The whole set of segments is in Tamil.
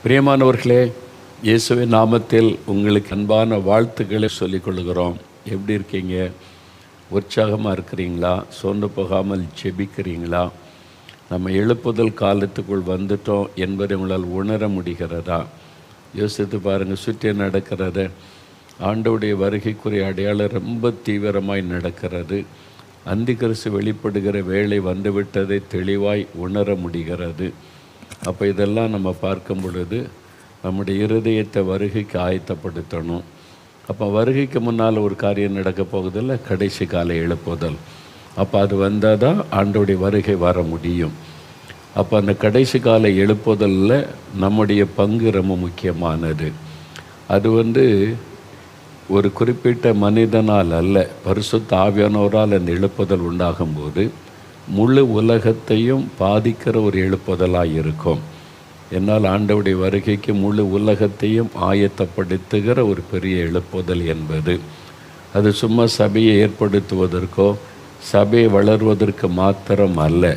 பிரியமானவர்களே, இயேசுவின் நாமத்தில் உங்களுக்கு அன்பான வாழ்த்துக்களை சொல்லிக் கொள்கிறோம். எப்படி இருக்கீங்க? உற்சாகமாக இருக்கிறீங்களா? சோர்ந்து போகாமல் ஜெபிக்கிறீங்களா? நம்ம எழுப்புதல் காலத்துக்குள் வந்துட்டோம் என்பதை உங்களால் உணர முடிகிறதா? யோசித்து பாருங்கள். சுற்றி நடக்கிறது ஆண்டவருடைய வருகைக்குரிய அடையாளம் ரொம்ப தீவிரமாய் நடக்கிறது. அந்திகிறிஸ்து வெளிப்படுகிற வேளை வந்துவிட்டதை தெளிவாய் உணர முடிகிறது. அப்போ இதெல்லாம் நம்ம பார்க்கும் பொழுது நம்முடைய இருதயத்தை வருகைக்கு ஆயத்தப்படுத்தணும். அப்போ வருகைக்கு முன்னால் ஒரு காரியம் நடக்க போகுதில்ல, கடைசி கால எழுப்புதல். அப்போ அது வந்தால் தான் ஆண்டோடைய வருகை வர முடியும். அப்போ அந்த கடைசி கால எழுப்புதலில் நம்முடைய பங்கு ரொம்ப முக்கியமானது. அது ஒரு குறிப்பிட்ட மனிதனால் அல்ல, பரிசுத்த ஆவியானவரால் அந்த எழுப்புதல் உண்டாகும்போது முழு உலகத்தையும் பாதிக்கிற ஒரு எழுப்புதலாக இருக்கும். என்னால் ஆண்டவருடைய வருகைக்கு முழு உலகத்தையும் ஆயத்தப்படுத்துகிற ஒரு பெரிய எழுப்புதல் என்பது அது சும்மா சபையை ஏற்படுத்துவதற்கோ சபையை வளர்வதற்கு மாத்திரம் அல்ல.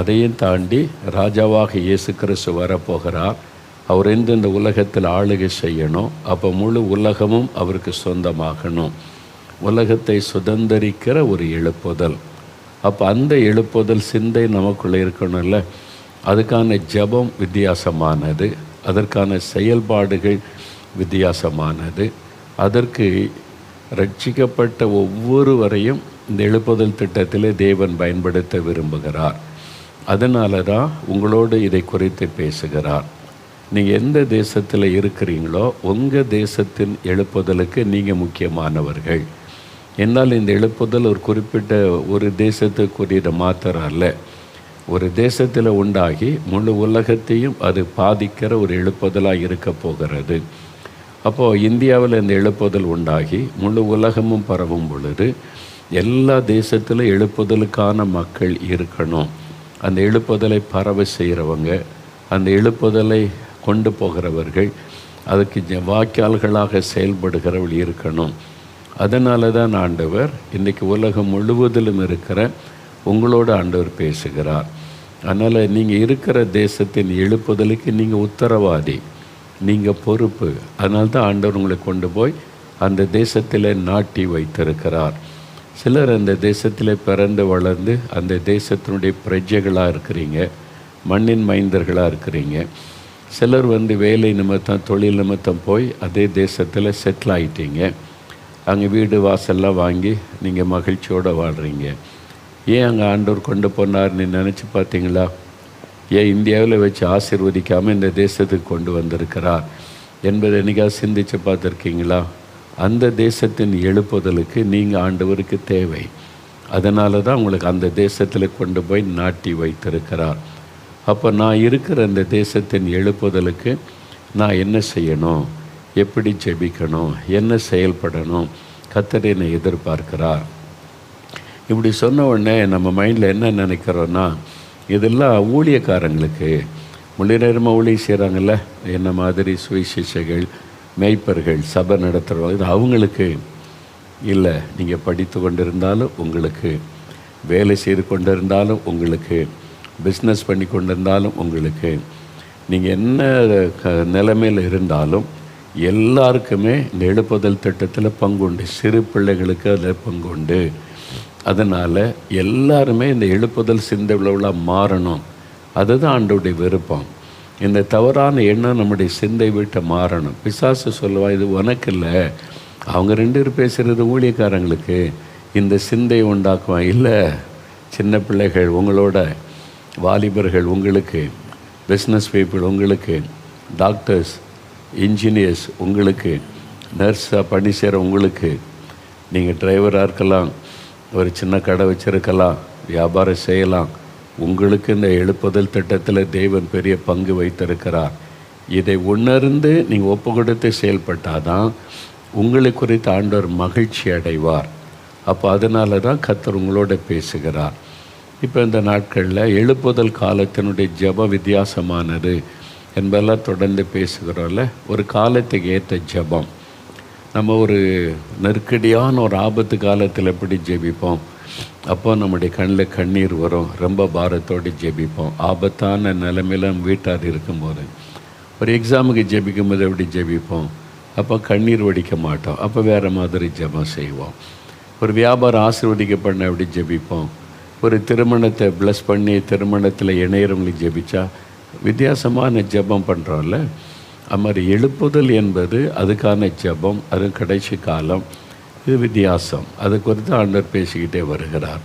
அதையும் தாண்டி ராஜாவாக இயேசு கிறிஸ்து வரப்போகிறார். அவர் இந்த உலகத்தில் ஆளுகை செய்யணும். அப்போ முழு உலகமும் அவருக்கு சொந்தமாகணும். உலகத்தை சுதந்திரிக்கிற ஒரு எழுப்புதல். அப்போ அந்த எழுப்புதல் சிந்தை நமக்குள்ளே இருக்கணும்ல. அதுக்கான ஜெபம் வித்தியாசமானது, அதற்கான செயல்பாடுகள் வித்தியாசமானது. அதற்கு ரட்சிக்கப்பட்ட ஒவ்வொருவரையும் இந்த எழுப்புதல் திட்டத்திலே தேவன் பயன்படுத்த விரும்புகிறார். அதனால தான் உங்களோடு இதை குறித்து பேசுகிறார். நீங்கள் எந்த தேசத்தில் இருக்கிறீங்களோ உங்கள் தேசத்தின் எழுப்புதலுக்கு நீங்கள் முக்கியமானவர்கள். என்னால் இந்த எழுப்புதல் ஒரு குறிப்பிட்ட ஒரு தேசத்துக்குரியது மாத்திரம் அல்ல, ஒரு தேசத்தில் உண்டாகி முழு உலகத்தையும் அது பாதிக்கிற ஒரு எழுப்புதலாக இருக்க போகிறது. அப்போது இந்தியாவில் இந்த எழுப்புதல் உண்டாகி முழு உலகமும் பரவும் பொழுது எல்லா தேசத்திலும் எழுப்புதலுக்கான மக்கள் இருக்கணும். அந்த எழுப்புதலை பரவ செய்கிறவங்க, அந்த எழுப்புதலை கொண்டு போகிறவர்கள், அதுக்கு வாய்க்கால்களாக செயல்படுகிறவர்கள் இருக்கணும். அதனால தான் ஆண்டவர் இன்றைக்கி உலகம் முழுவதிலும் இருக்கிற உங்களோட ஆண்டவர் பேசுகிறார். அதனால் நீங்கள் இருக்கிற தேசத்தின் எழுப்புதலுக்கு நீங்கள் உத்தரவாதி, நீங்கள் பொறுப்பு. அதனால தான் ஆண்டவர் உங்களை கொண்டு போய் அந்த தேசத்தில் நாட்டி வைத்திருக்கிறார். சிலர் அந்த தேசத்தில் பிறந்து வளர்ந்து அந்த தேசத்தினுடைய பிரஜைகளாக இருக்கிறீங்க, மண்ணின் மைந்தர்களாக இருக்கிறீங்க. சிலர் வேலை நிமித்தம் தொழில் நிமித்தம் போய் அதே தேசத்தில் செட்டில் ஆகிட்டீங்க. அங்கே வீடு வாசல்லாம் வாங்கி நீங்கள் மகிழ்ச்சியோடு வாழ்கிறீங்க. ஏன் அங்கே ஆண்டவர் கொண்டு போனார்னு நினச்சி பார்த்தீங்களா? ஏன் இந்தியாவில் வச்சு ஆசீர்வதிக்காமல் இந்த தேசத்துக்கு கொண்டு வந்திருக்கிறார் என்பதை என்னைக்காக சிந்தித்து பார்த்துருக்கீங்களா? அந்த தேசத்தின் எழுப்புதலுக்கு நீங்கள் ஆண்டவருக்கு தேவை. அதனால தான் உங்களுக்கு அந்த தேசத்தில் கொண்டு போய் நாட்டி வைத்திருக்கிறார். அப்போ நான் இருக்கிற அந்த தேசத்தின் எழுப்புதலுக்கு நான் என்ன செய்யணும், எப்படி ஜெபிக்கணும், என்ன செயல்படணும், கர்த்தர் என்னை எதிர்பார்க்கிறார். இப்படி சொன்ன உடனே நம்ம மைண்டில் என்ன நினைக்கிறோன்னா, இதெல்லாம் ஊழியக்காரங்களுக்கு, முழு நேரமாக ஊழியம் செய்கிறாங்கல்ல, என்ன மாதிரி சுவிசேஷகள், மேய்ப்பர்கள், சபை நடத்துகிறவங்க, இது அவங்களுக்கு இல்லை. நீங்கள் படித்து கொண்டிருந்தாலும் உங்களுக்கு, வேலை செய்து கொண்டிருந்தாலும் உங்களுக்கு, பிஸ்னஸ் பண்ணி கொண்டிருந்தாலும் உங்களுக்கு, நீங்கள் என்ன நிலைமையில் இருந்தாலும் எல்லாருக்குமே இந்த எழுப்புதல் திட்டத்தில் பங்குண்டு. சிறு பிள்ளைகளுக்கு அதில் பங்குண்டு. அதனால் எல்லாருமே இந்த எழுப்புதல் சிந்தையுள்ளவளாக மாறணும். அதுதான் ஆண்டவருடைய விருப்பம். இந்த தவறான எண்ணம் நம்முடைய சிந்தை விட்டு மாறணும். பிசாசு சொல்லுவான், இது உனக்கு இல்லை, அவங்க 2 பேர் பேசுகிறது ஊழியக்காரங்களுக்கு இந்த சிந்தையை உண்டாக்குவான். இல்லை, சின்ன பிள்ளைகள் உங்களோட, வாலிபர்கள் உங்களுக்கு, பிஸ்னஸ் பீப்புள் உங்களுக்கு, டாக்டர்ஸ், இன்ஜினியர்ஸ் உங்களுக்கு, நர்ஸாக பணி செய்கிற உங்களுக்கு, நீங்கள் டிரைவராக இருக்கலாம், ஒரு சின்ன கடை வச்சுருக்கலாம், வியாபாரம் செய்யலாம். உங்களுக்கு இந்த எழுப்புதல் திட்டத்தில் தேவன் பெரிய பங்கு வைத்திருக்கிறார். இதை உணர்ந்து நீங்கள் ஒப்பு கொடுத்து செயல்பட்டால் தான் உங்களை குறித்து ஆண்டவர் மகிழ்ச்சி அடைவார். அப்போ அதனால தான் கர்த்தர் உங்களோட பேசுகிறார். இப்போ இந்த நாட்களில் எழுப்புதல் காலத்தினுடைய ஜெப வித்தியாசமானது என்பதெல்லாம் தொடர்ந்து பேசுகிறோம்ல. ஒரு காலத்துக்கு ஏற்ற ஜெபம். நம்ம ஒரு நெருக்கடியான ஒரு ஆபத்து காலத்தில் எப்படி ஜெபிப்போம், அப்போ நம்முடைய கண்ணில் கண்ணீர் வரும், ரொம்ப பாரத்தோடு ஜெபிப்போம். ஆபத்தான நிலைமையில் வீட்டார் இருக்கும்போது ஒரு எக்ஸாமுக்கு ஜெபிக்கும் போது எப்படி ஜெபிப்போம்? அப்போ கண்ணீர் வடிக்க மாட்டோம், அப்போ வேறு மாதிரி ஜெபம் செய்வோம். ஒரு வியாபாரம் ஆசீர்வதிக்கப்படணும் எப்படி ஜெபிப்போம்? ஒரு திருமணத்தை ப்ளஸ் பண்ணி திருமணத்தில் இணையறவங்களுக்கு ஜெபிச்சா வித்தியாசமான ஜெபம் பண்ணுறோம்ல. அது மாதிரி எழுப்புதல் என்பது அதுக்கான ஜெபம், அது கடைசி காலம், இது வித்தியாசம். அது குறித்து ஆண்டவர் பேசிக்கிட்டே வருகிறார்.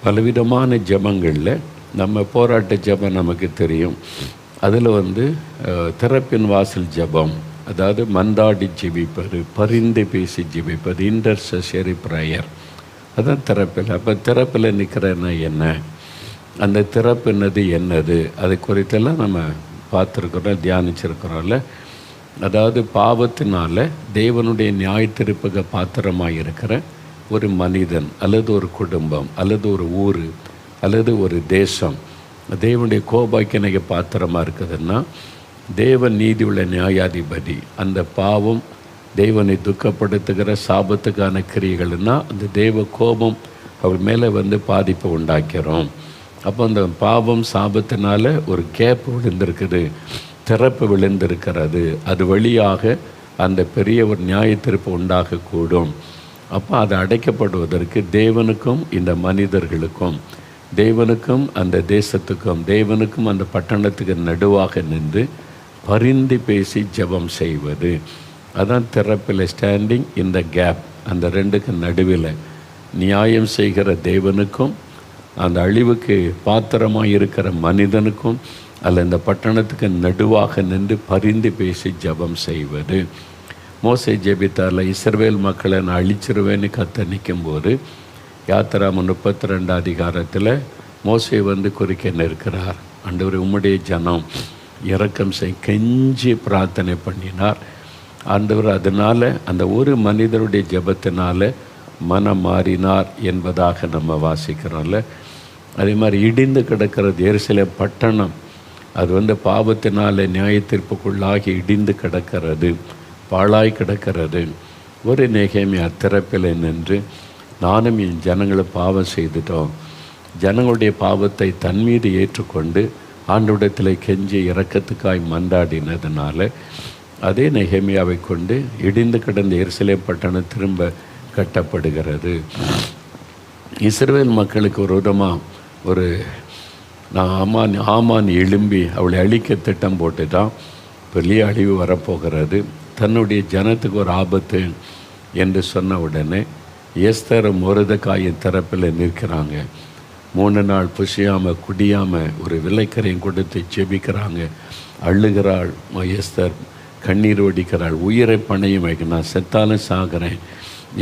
பலவிதமான ஜெபங்களில் நம்ம போராட்ட ஜெபம் நமக்கு தெரியும். அதில் திறப்பின் வாசல் ஜெபம், அதாவது மன்றாடி ஜெபிப்பது, பரிந்து பேசி ஜெபிப்பது, இன்டர்செஷரி ப்ரேயர், அதான் திறப்பில். அப்போ திறப்பில் நிற்கிறன்னா என்ன, அந்த திறப்புன்னது என்னது, அது குறித்தெல்லாம் நம்ம பார்த்துருக்குறோம், தியானிச்சிருக்கிறோம்ல. அதாவது பாவத்தினால் தேவனுடைய நியாயத்தீர்ப்புக்கு பாத்திரமாக இருக்கிற ஒரு மனிதன் அல்லது ஒரு குடும்பம் அல்லது ஒரு ஊர் அல்லது ஒரு தேசம் தேவனுடைய கோபாக்கினைக்கு பாத்திரமாக இருக்குதுன்னா, தேவன் நீதி உள்ள நியாயாதிபதி, அந்த பாவம் தேவனை துக்கப்படுத்துகிற சாபத்துக்கான கிரியைகள்னா அந்த தேவ கோபம் அவர் மேலே பாதிப்பை உண்டாக்கிறோம். அப்போ அந்த பாவம் சாபத்தினால ஒரு கேப் விழுந்திருக்குது, திறப்பு விழுந்திருக்கிறது, அது வழியாக அந்த பெரிய ஒரு நியாயத்தீர்ப்பு உண்டாகக்கூடும். அப்போ அது அடைக்கப்படுவதற்கு தேவனுக்கும் இந்த மனிதர்களுக்கும், தேவனுக்கும் அந்த தேசத்துக்கும், தேவனுக்கும் அந்த பட்டணத்துக்கு நடுவாக நின்று பரிந்து பேசி ஜெபம் செய்வது, அதான் திறப்பில். ஸ்டாண்டிங் இன் த கேப், அந்த ரெண்டுக்கு நடுவில் நியாயம் செய்கிற தேவனுக்கும் அந்த அழிவுக்கு பாத்திரமாக இருக்கிற மனிதனுக்கும் அல்ல இந்த பட்டணத்துக்கு நடுவாக நின்று பரிந்து பேசி ஜெபம் செய்வது. மோசே ஜெபித்தார்ல, இஸ்ரவேல் மக்களை நான் அழிச்சிருவேன்னு கர்த்தர் நிற்கும்போது யாத்திராமம் 32 அதிகாரத்தில் மோசே குறிக்க நிற்கிறார். ஆண்டவரே, உம்முடைய ஜனம் இரக்கம் செய் கெஞ்சி பிரார்த்தனை பண்ணினார். ஆண்டவர் அதனால் அந்த ஒரு மனிதருடைய ஜெபத்தினால மனம் மாறினார் என்பதாக நம்ம வாசிக்கிறோம்ல. அதே மாதிரி இடிந்து கிடக்கிறது எருசலேம் பட்டணம், அது பாவத்தினால நியாயத்தீர்ப்புக்குள்ளாகி இடிந்து கிடக்கிறது, பாழாய் கிடக்கிறது. ஒரு நெகேமியா திறப்பில் நின்று, நானும் என் ஜனங்களை பாவம் செய்துட்டோம், ஜனங்களுடைய பாவத்தை தன் மீது ஏற்றுக்கொண்டு ஆண்டவரிடத்தில் கெஞ்சி இரக்கத்துக்காய் மன்றாடினதுனால அதே நெகேமியாவை கொண்டு இடிந்து கிடந்த எருசலேம் பட்டணம் திரும்ப கட்டப்படுகிறது. இஸ்ரவேல் மக்களுக்கு ஒரு விதமாக ஆமான் எழும்பி அவளை அழிக்க திட்டம் போட்டுட்டான். பெரிய அழிவு வரப்போகிறது, தன்னுடைய ஜனத்துக்கு ஒரு ஆபத்து என்று சொன்ன உடனே எஸ்தர் மொர்தெகாயின் தரப்பில் நிற்கிறாங்க. 3 நாள் புசியாமல் குடியாமல் ஒரு விலைக்கரையும் கொடுத்து ஜெபிக்கிறாங்க. அழுகிறாள் எஸ்தர், கண்ணீர் வடிக்கிறாள், உயிரை பணையும் வைக்க, நான் செத்தாலும் சாகிறேன்,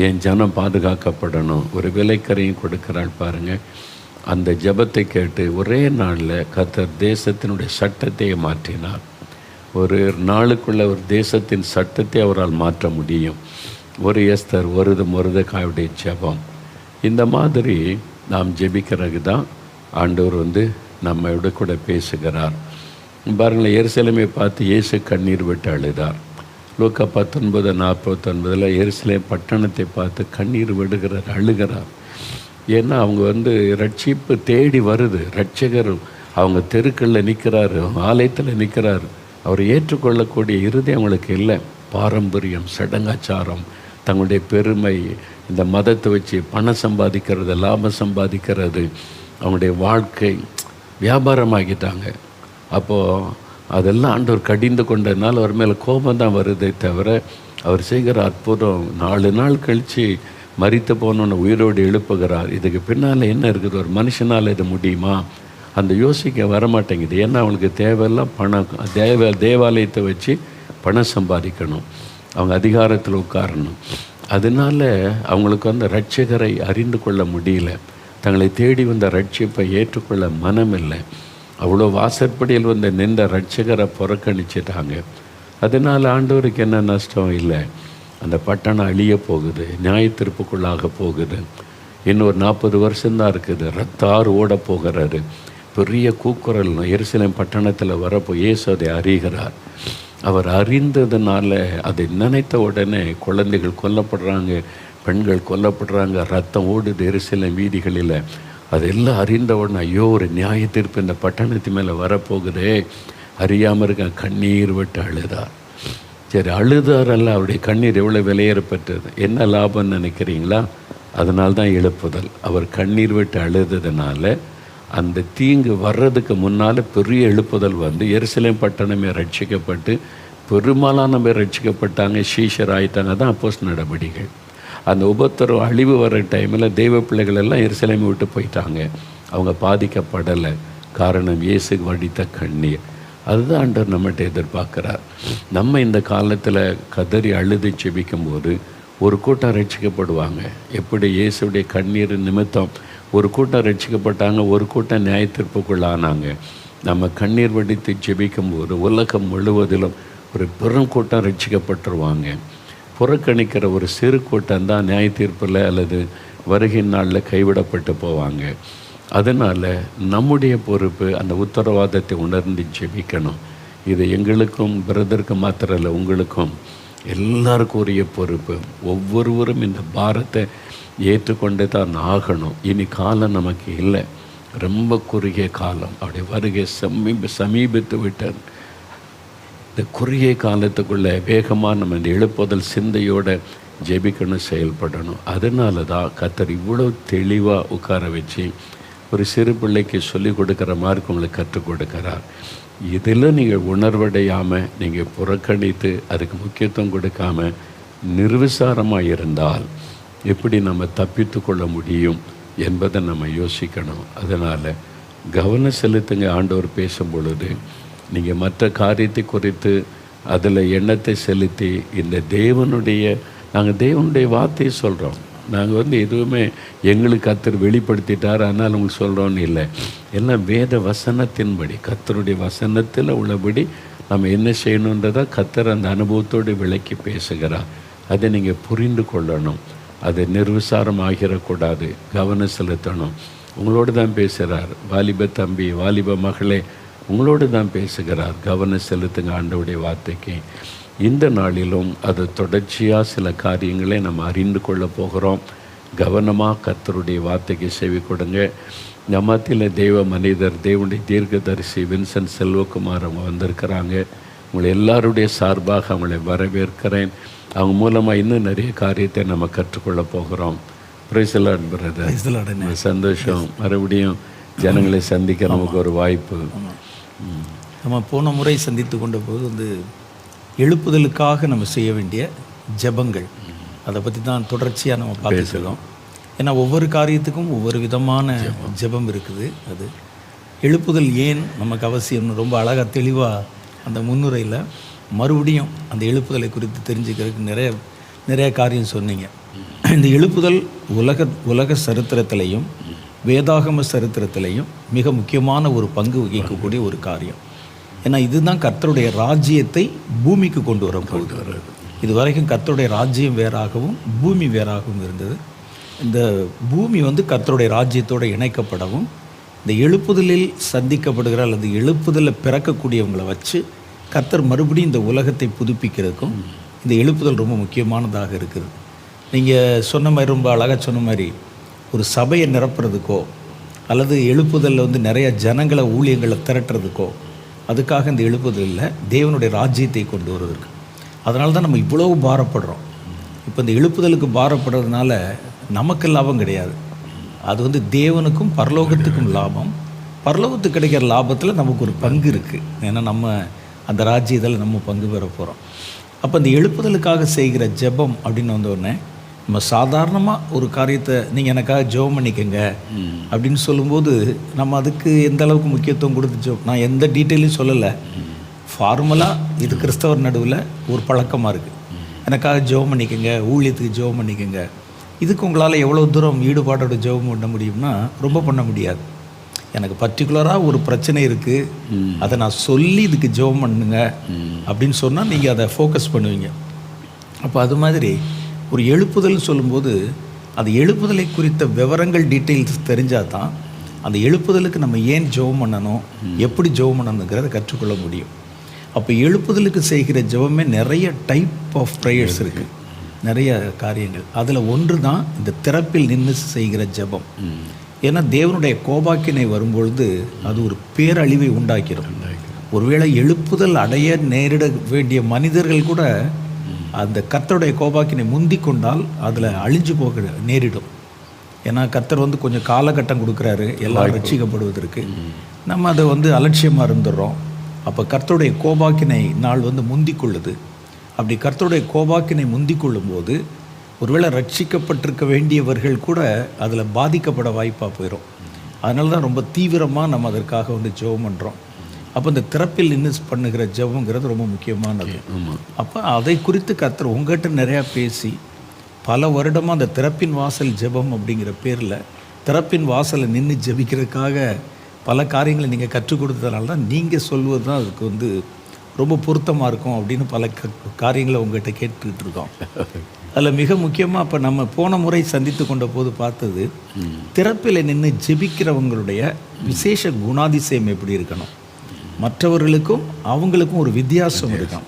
என் ஜனம் பாதுகாக்கப்படணும், ஒரு விலைக்கரையும் கொடுக்கிறாள். பாருங்கள், அந்த ஜெபத்தை கேட்டு ஒரே நாளில் கர்த்தர் தேசத்தினுடைய சட்டத்தை மாற்றினார். ஒரு நாளுக்குள்ள ஒரு தேசத்தின் சட்டத்தை அவரால் மாற்ற முடியும். ஒரு எஸ்தர், ஒரு மொர்தெகாயுடைய ஜெபம். இந்த மாதிரி நாம் ஜெபிக்கிறது தான் ஆண்டவர் நம்மோட கூட பேசுகிறார். பாருங்களேன், எருசலேமை பார்த்து இயேசு கண்ணீர் விட்டு அழுதார். லூக்கா 19:49 எருசலேம் பட்டணத்தை பார்த்து கண்ணீர் விடுகிறார், அழுகிறார். ஏன்னா அவங்க ரட்சிப்பு தேடி வருது, ரட்சகர் அவங்க தெருக்களில் நிற்கிறாரு, ஆலயத்தில் நிற்கிறாரு. அவர் ஏற்றுக்கொள்ளக்கூடிய இறுதி அவங்களுக்கு இல்லை. பாரம்பரியம், சடங்காச்சாரம், தங்களுடைய பெருமை, இந்த மதத்தை வச்சு பணம் சம்பாதிக்கிறது, லாபம் சம்பாதிக்கிறது, அவங்களுடைய வாழ்க்கை வியாபாரமாகிட்டாங்க. அப்போது அதெல்லாம் ஆண்டவர் கடிந்து கொண்டதுனால அவர் மேலே கோபம் தான் வருதே தவிர, அவர் செய்கிற அற்புதம் 4 நாள் கழித்து மரித்து போனோன்னு உயிரோடு எழுப்புகிறார். இதுக்கு பின்னால் என்ன இருக்குது? ஒரு மனுஷனால் இது முடியுமா? அந்த யோசிக்க வரமாட்டேங்குது. ஏன்னா அவங்களுக்கு தேவையெல்லாம் பணம், தேவாலயத்தை வச்சு பணம் சம்பாதிக்கணும், அவங்க அதிகாரத்தில் உட்காரணும். அதனால் அவங்களுக்கு ரட்சகரை அறிந்து கொள்ள முடியல, தங்களை தேடி வந்த ரட்சிப்பை ஏற்றுக்கொள்ள மனம் இல்லை. அவ்வளோ வாசற்படியில் நின்ற ரட்சகரை புறக்கணிச்சிட்டாங்க. அதனால் ஆண்டவருக்கு என்ன நஷ்டம் இல்லை, அந்த பட்டணம் அழிய போகுது, நியாயத்தீர்ப்புக்குள்ளாக போகுது. இன்னொரு 40 வருஷம்தான் இருக்குது, ரத்தாறு ஓட போகிறாரு. பெரிய கூக்குரல் எருசலேம் பட்டணத்தில் வரப்போ இயேசு அதை அறிகிறார். அவர் அறிந்ததுனால அதை நினைத்த உடனே குழந்தைகள் கொல்லப்படுறாங்க, பெண்கள் கொல்லப்படுறாங்க, ரத்தம் ஓடுது எருசலேம் வீதிகளில். அதெல்லாம் அறிந்த உடனே, ஐயோ, ஒரு நியாய தீர்ப்பு இந்த பட்டணத்து மேலே வரப்போகுதே, அறியாமல் இருக்க கண்ணீர் விட்டு அழுதார். சரி, அழுதாரல்ல, அவருடைய கண்ணீர் எவ்வளோ விலையேறப்பட்டது. என்ன லாபம்னு நினைக்கிறீங்களா? அதனால்தான் எழுப்புதல். அவர் கண்ணீர் விட்டு அழுததுனால அந்த தீங்கு வர்றதுக்கு முன்னால் பெரிய எழுப்புதல் வந்து எருசலேம் பட்டணமே ரட்சிக்கப்பட்டு பெரும்பாலான பேர் ரட்சிக்கப்பட்டாங்க, சீஷர் ஆகிட்டாங்க. தான் அப்போஸ்தலர் நடவடிக்கைகள். அந்த உபத்திரவ அழிவு வர டைமில் தெய்வ பிள்ளைகள் எல்லாம் எருசலேமை விட்டு போயிட்டாங்க. அவங்க பாதிக்கப்படலை. காரணம் இயேசுக்கு வடித்த கண்ணீர். அதுதான் ஆண்டவர் நம்மகிட்ட எதிர்பார்க்குறார். நம்ம இந்த காலத்தில் கதறி அழுது செபிக்கும்போது ஒரு கூட்டம் ரட்சிக்கப்படுவாங்க. எப்படி இயேசுடைய கண்ணீர் நிமித்தம் ஒரு கூட்டம் ரட்சிக்கப்பட்டாங்க, ஒரு கூட்டம் நியாய தீர்ப்புக்குள்ளானாங்க. நம்ம கண்ணீர் வடித்து ஜெபிக்கும்போது உலகம் முழுவதிலும் ஒரு பெரும் கூட்டம் ரட்சிக்கப்பட்டுருவாங்க. புறக்கணிக்கிற ஒரு சிறு கூட்டம் தான் நியாய தீர்ப்பில் அல்லது வருகை நாளில் கைவிடப்பட்டு போவாங்க. அதனால் நம்முடைய பொறுப்பு அந்த உத்தரவாதத்தை உணர்ந்து ஜெபிக்கணும். இது எங்களுக்கும் பிரதருக்கு மாத்திரம் இல்லை, உங்களுக்கும் எல்லாருக்கும் உரிய பொறுப்பு. ஒவ்வொருவரும் இந்த பாரத்தை ஏற்றுக்கொண்டே தான் ஆகணும். இனி காலம் நமக்கு இல்லை, ரொம்ப குறுகிய காலம். அவருடைய வருகை சமீபித்து விட்டது. இந்த குறுகிய காலத்துக்குள்ளே வேகமாக நம்ம இந்த எழுப்புதல் சிந்தையோடு ஜெபிக்கணும், செயல்படணும். அதனால தான் கர்த்தர் இவ்வளோ தெளிவாக உட்கார வச்சு ஒரு சிறு பிள்ளைக்கு சொல்லிக் கொடுக்குற மாதிரி உங்களுக்கு கற்றுக் கொடுக்குறார். இதில் நீங்கள் உணர்வடையாமல் நீங்கள் புறக்கணித்து அதுக்கு முக்கியத்துவம் கொடுக்காமல் நிர்விசாரமாக இருந்தால் எப்படி நம்ம தப்பித்து கொள்ள முடியும் என்பதை நம்ம யோசிக்கணும். அதனால் கவனம் செலுத்துங்க. ஆண்டவர் பேசும் பொழுது நீங்கள் மற்ற காரியத்தை குறித்து அதில் எண்ணத்தை செலுத்தி இந்த நாங்கள் தேவனுடைய வார்த்தையை சொல்கிறோம். நாங்கள் எதுவுமே எங்களுக்கு கர்த்தர் வெளிப்படுத்திட்டார் அதனால் உங்களுக்கு சொல்கிறோன்னு இல்லை. எல்லாம் வேத வசனத்தின்படி, கர்த்தருடைய வசனத்தில் உள்ளபடி நம்ம என்ன செய்யணுன்றதை கர்த்தர் அந்த அனுபவத்தோடு விளக்கி பேசுகிறார். அதை நீங்கள் புரிந்து கொள்ளணும். அது நிர்விசாரம் ஆகிடக்கூடாது. கவனம் செலுத்தணும். உங்களோடு தான் பேசுகிறார். வாலிப தம்பி, வாலிப மகளே, உங்களோடு தான் பேசுகிறார். கவனம் செலுத்துங்க ஆண்டவருடைய வார்த்தைக்கு. இந்த நாளிலும் அது தொடர்ச்சியாக சில காரியங்களை நம்ம அறிந்து கொள்ள போகிறோம். கவனமாக கர்த்தருடைய வார்த்தைக்கு செவி கொடுங்க. மத்தியில் தெய்வ மனிதர், தேவனுடைய தீர்க்கதரிசி வின்சென்ட் செல்வகுமார் அவங்க வந்திருக்கிறாங்க. உங்களை எல்லாருடைய சார்பாக அவங்களை வரவேற்கிறேன். அவங்க மூலமாக இன்னும் நிறைய காரியத்தை நம்ம கற்றுக்கொள்ள போகிறோம். Praise the Lord brother. சந்தோஷம். மறுபடியும் ஜனங்களை சந்திக்க நமக்கு ஒரு வாய்ப்பு. நம்ம போன முறை சந்தித்து கொண்ட போது எழுப்புதலுக்காக நம்ம செய்ய வேண்டிய ஜெபங்கள், அதை பற்றி தான் தொடர்ச்சியாக நம்ம பார்த்துக்கிறோம். ஏன்னா ஒவ்வொரு காரியத்துக்கும் ஒவ்வொரு விதமான ஜெபம் இருக்குது. அது எழுப்புதல் ஏன் நமக்கு அவசியம்னு ரொம்ப அழகாக தெளிவாக அந்த முன்னுரையில் மறுபடியும் அந்த எழுப்புதலை குறித்து தெரிஞ்சுக்கிறதுக்கு நிறைய காரியம் சொன்னீங்க. இந்த எழுப்புதல் உலக சரித்திரத்திலையும் வேதாகம சரித்திரத்திலையும் மிக முக்கியமான ஒரு பங்கு வகிக்கக்கூடிய ஒரு காரியம். ஏன்னா இதுதான் கர்த்தருடைய ராஜ்யத்தை பூமிக்கு கொண்டு வர போகுது. இது வரைக்கும் கர்த்தருடைய ராஜ்யம் வேறாகவும் பூமி வேறாகவும் இருந்தது. இந்த பூமி கர்த்தருடைய ராஜ்யத்தோடு இணைக்கப்படவும் இந்த எழுப்புதலில் சந்திக்கப்படுகிற அல்லது எழுப்புதலில் பிறக்கக்கூடியவங்களை வச்சு கர்த்தர் மறுபடியும் இந்த உலகத்தை புதுப்பிக்கிறதுக்கும் இந்த எழுப்புதல் ரொம்ப முக்கியமானதாக இருக்குது. நீங்கள் சொன்ன மாதிரி, ரொம்ப அழகாக சொன்ன மாதிரி, ஒரு சபையை நிரப்புறதுக்கோ அல்லது எழுப்புதலில் நிறைய ஜனங்களை ஊழியங்களை திரட்டுறதுக்கோ அதுக்காக இந்த எழுப்புதலில் தேவனுடைய ராஜ்யத்தை கொண்டு வருவதற்கு. அதனால தான் நம்ம இவ்வளோ பாரப்படுறோம். இப்போ இந்த எழுப்புதலுக்கு பாரப்படுறதுனால நமக்கு லாபம் கிடையாது. அது தேவனுக்கும் பரலோகத்துக்கும் லாபம். பரலோகத்துக்கு கிடைக்கிற லாபத்தில் நமக்கு ஒரு பங்கு இருக்குது. ஏன்னா நம்ம அந்த ராஜ்யத்தில் நம்ம பங்கு பெற போகிறோம். அப்போ இந்த எழுப்புதலுக்காக செய்கிற ஜெபம் அப்படின்னு வந்தோடனே நம்ம சாதாரணமாக ஒரு காரியத்தை நீங்கள் எனக்காக ஜெபம் பண்ணிக்கங்க அப்படின்னு சொல்லும்போது நம்ம அதுக்கு எந்த அளவுக்கு முக்கியத்துவம் கொடுத்து நான் எந்த டீட்டெயிலையும் சொல்லலை. ஃபார்மலாக இது கிறிஸ்தவர் நடுவில் ஒரு பழக்கமாக இருக்குது. எனக்காக ஜெபம் பண்ணிக்கங்க, ஊழியத்துக்கு ஜெபம் பண்ணிக்கங்க. இதுக்கு உங்களால் எவ்வளோ தூரம் ஈடுபாடோட ஜெபம் பண்ண முடியும்னா ரொம்ப பண்ண முடியாது. எனக்கு பர்டிகுலராக ஒரு பிரச்சனை இருக்குது, அதை நான் சொல்லி இதுக்கு ஜெபம் பண்ணுங்க அப்படின்னு சொன்னால் நீங்கள் அதை ஃபோக்கஸ் பண்ணுவீங்க. அப்போ அது மாதிரி ஒரு எழுப்புதல் சொல்லும்போது அது எழுப்புதலை குறித்த விவரங்கள், டீட்டெயில்ஸ் தெரிஞ்சால் தான் அந்த எழுப்புதலுக்கு நம்ம ஏன் ஜெபம் பண்ணணும், எப்படி ஜெபம் பண்ணணுங்கிறத கற்றுக்கொள்ள முடியும். அப்போ எழுப்புதலுக்கு செய்கிற ஜெபமே நிறைய டைப் ஆஃப் ப்ரேயர்ஸ் இருக்குது, நிறைய காரியங்கள். அதில் ஒன்று தான் இந்த திறப்பில் நின்று செய்கிற ஜெபம். ஏன்னா தேவனுடைய கோபாக்கினை வரும்பொழுது அது ஒரு பேரழிவை உண்டாக்கிடும். ஒருவேளை எழுப்புதல் அடைய நேரிட வேண்டிய மனிதர்கள் கூட அந்த கர்த்தருடைய கோபாக்கினை முந்தி கொண்டால் அதில் அழிஞ்சு போக நேரிடும். ஏன்னா கர்த்தர் வந்து கொஞ்சம் காலகட்டம் கொடுக்குறாரு எல்லாரும் ரட்சிக்கப்படுவதற்கு. நம்ம அதை வந்து அலட்சியமாக இருந்துடுறோம். அப்போ கர்த்தருடைய கோபாக்கினை நாள் வந்து முந்தி கொள்ளுது. அப்படி கர்த்தருடைய கோபாக்கினை முந்தி கொள்ளும்போது ஒருவேளை ரட்சிக்கப்பட்டிருக்க வேண்டியவர்கள் கூட அதில் பாதிக்கப்பட வாய்ப்பாக போயிடும். அதனால தான் ரொம்ப தீவிரமாக நம்ம அதற்காக வந்து ஜெபம் பண்ணுறோம். அப்போ இந்த திறப்பில் நின்று பண்ணுகிற ஜெபங்கிறது ரொம்ப முக்கியமானது. அப்போ அதை குறித்து கர்த்தர் உங்கள்கிட்ட நிறையா பேசி பல வருடமாக அந்த திறப்பின் வாசல் ஜெபம் அப்படிங்கிற பேரில் திறப்பின் வாசலை நின்று ஜெபிக்கிறதுக்காக பல காரியங்களை நீங்கள் கற்றுக் கொடுத்ததுனால தான் நீங்கள் சொல்வது தான் அதுக்கு வந்து ரொம்ப பொருத்தமாக இருக்கும் அப்படின்னு பல காரியங்களை உங்கள்கிட்ட கேட்டுக்கிட்டு இருக்கோம். அதில் மிக முக்கியமாக இப்போ நம்ம போன முறை சந்தித்து கொண்ட போது பார்த்தது திறப்பில் நின்று ஜெபிக்கிறவங்களுடைய விசேஷ குணாதிசயம் எப்படி இருக்கணும், மற்றவர்களுக்கும் அவங்களுக்கும் ஒரு வித்தியாசம் இருக்கும்.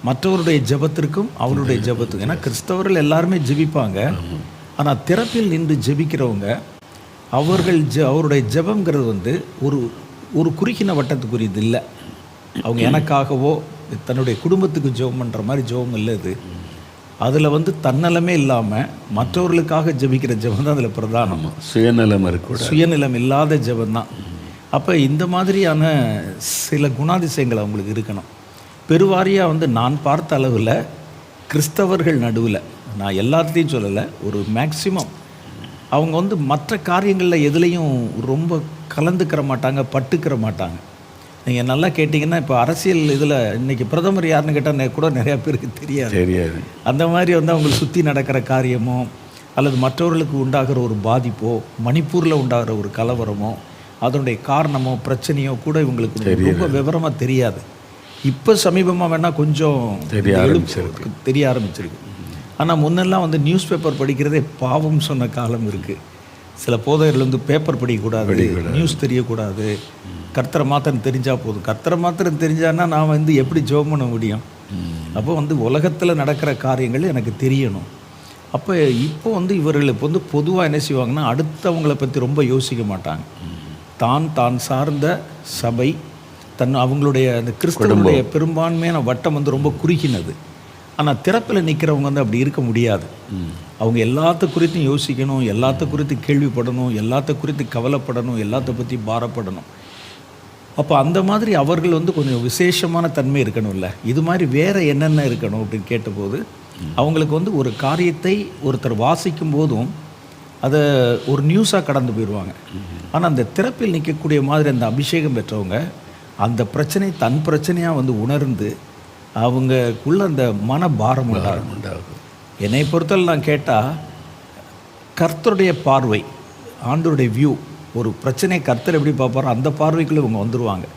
மற்றவருடைய ஜெபத்திற்கும் அவருடைய ஜெபத்துக்கும், ஏன்னா கிறிஸ்தவர்கள் எல்லாருமே ஜெபிப்பாங்க. ஆனால் திறப்பில் நின்று ஜெபிக்கிறவங்க அவருடைய ஜெபங்கிறது வந்து ஒரு குறுகின வட்டத்துக்குரியது இல்லை. அவங்க எனக்காகவோ தன்னுடைய குடும்பத்துக்கு ஜெபம் பண்ணுற மாதிரி ஜெபம் இல்லை. இது அதில் வந்து தன்னலமே இல்லாமல் மற்றவர்களுக்காக ஜெபிக்கிற ஜெபம் தான் அதில் பிரதானம். சுயநலம் இல்லாத ஜெபம் தான். அப்போ இந்த மாதிரியான சில குணாதிசயங்கள் அவங்களுக்கு இருக்கணும். பெருவாரியாக வந்து நான் பார்த்த அளவில் கிறிஸ்தவர்கள் நடுவில், நான் எல்லாத்தையும் சொல்லலை, ஒரு மேக்சிமம் அவங்க வந்து மற்ற காரியங்களில் எதுலேயும் ரொம்ப கலந்துக்கிற மாட்டாங்க, பட்டுக்கிற மாட்டாங்க. நீங்கள் நல்லா கேட்டிங்கன்னா இப்போ அரசியல் இதில் இன்றைக்கி பிரதமர் யாருன்னு கேட்டால் கூட நிறையா பேருக்கு தெரியாது. அந்த மாதிரி வந்து அவங்களுக்கு சுற்றி நடக்கிற காரியமோ அல்லது மற்றவர்களுக்கு உண்டாகிற ஒரு பாதிப்போ, மணிப்பூரில் உண்டாகிற ஒரு கலவரமோ, அதனுடைய காரணமோ பிரச்சனையோ கூட இவங்களுக்கு ரொம்ப விவரமாக தெரியாது. இப்போ சமீபமாக வேணால் கொஞ்சம் தெரிய ஆரம்பிச்சிருக்கு. ஆனால் முன்னெல்லாம் வந்து நியூஸ் பேப்பர் படிக்கிறதே பாவம் சொன்ன காலம் இருக்குது. சில போதையர்கள் வந்து பேப்பர் படிக்கக்கூடாது, நியூஸ் தெரியக்கூடாது, கர்த்தரை மாத்திரம் தெரிஞ்சால் போதும். கர்த்தரை மாத்திரம் தெரிஞ்சான்னா நான் வந்து எப்படி ஜெபம் பண்ண முடியும்? அப்போ வந்து உலகத்தில் நடக்கிற காரியங்கள் எனக்கு தெரியணும். அப்போ இப்போ வந்து இவர்கள் இப்போ வந்து பொதுவாக என்ன செய்வாங்கன்னா அடுத்தவங்களை பற்றி ரொம்ப யோசிக்க மாட்டாங்க. தான் சார்ந்த சபை அவங்களுடைய அந்த கிறிஸ்தவனுடைய பெரும்பான்மையான வட்டம் வந்து ரொம்ப குறுகினது. ஆனால் திறப்பில் நிற்கிறவங்க வந்து அப்படி இருக்க முடியாது. அவங்க எல்லாத்த குறித்தும் யோசிக்கணும், எல்லாத்த குறித்து கேள்விப்படணும், எல்லாத்த குறித்து கவலைப்படணும், எல்லாத்த பற்றி பாரப்படணும். அப்போ அந்த மாதிரி அவர்கள் வந்து கொஞ்சம் விசேஷமான தன்மை இருக்கணும்ல. இது மாதிரி வேறு என்னென்ன இருக்கணும் அப்படின்னு கேட்டபோது அவங்களுக்கு வந்து ஒரு காரியத்தை ஒருத்தர் வாசிக்கும் போதும் அதை ஒரு நியூஸாக கடந்து போயிடுவாங்க. ஆனால் அந்த திறப்பில் நிற்கக்கூடிய மாதிரி அந்த அபிஷேகம் பெற்றவங்க அந்த பிரச்சனை தன் பிரச்சனையாக வந்து உணர்ந்து அவங்களுக்குள்ள அந்த மனபாரம் உண்டாகும். என்னை பொறுத்தவரை நான் கேட்டால் கர்த்தருடைய பார்வை, ஆண்டவருடைய வியூ, ஒரு பிரச்சனை கர்த்தர் எப்படி பார்ப்பாரோ அந்த பார்வைக்குள்ளே இவங்க வந்துடுவாங்க.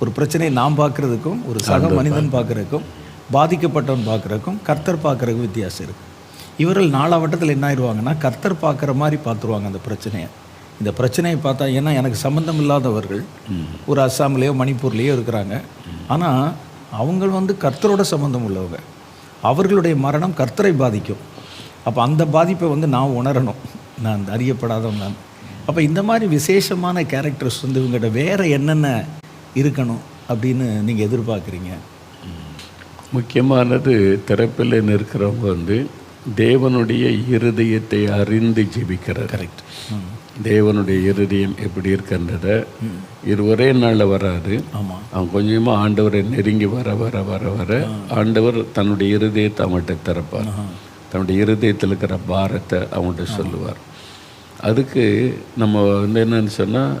ஒரு பிரச்சனையை நாம் பார்க்குறதுக்கும் ஒரு சக மனிதன் பார்க்குறதுக்கும் பாதிக்கப்பட்டவன் பார்க்குறதுக்கும் கர்த்தர் பார்க்குறதுக்கும் வித்தியாசம் இருக்குது. இவர்கள் நாலாவட்டத்தில் என்ன ஆயிடுவாங்கன்னா கர்த்தர் பார்க்குற மாதிரி பார்த்துருவாங்க அந்த பிரச்சனையை. இந்த பிரச்சனையை பார்த்தா, ஏன்னா எனக்கு சம்மந்தம் இல்லாதவர்கள் ஒரு அஸ்ஸாம்லேயோ மணிப்பூர்லேயோ இருக்கிறாங்க. ஆனால் அவங்க வந்து கர்த்தரோட சம்மந்தம் உள்ளவங்க. அவர்களுடைய மரணம் கர்த்தரை பாதிக்கும். அப்போ அந்த பாதிப்பை வந்து நான் உணரணும், நான் அறியப்படாதவன் நான். அப்போ இந்த மாதிரி விசேஷமான கேரக்டர்ஸ் வந்து இவங்ககிட்ட வேறு என்னென்ன இருக்கணும் அப்படின்னு நீங்கள் எதிர்பார்க்குறீங்க? முக்கியமானது திறப்பில் நிற்கிறவங்க வந்து தேவனுடைய இருதயத்தை அறிந்து ஜெபிக்கிறார். கரெக்ட். தேவனுடைய இருதயம் எப்படி இருக்கின்றத இது ஒரே நாளில் வராது. அவன் கொஞ்சமாக ஆண்டவரை நெருங்கி வர வர வர வர ஆண்டவர் தன்னுடைய இருதயத்தை அவங்கள்ட்ட திறப்பார். தன்னுடைய இருதயத்தில் இருக்கிற பாரத்தை அவங்கள்ட்ட சொல்லுவார். அதுக்கு நம்ம வந்து என்னன்னு சொன்னால்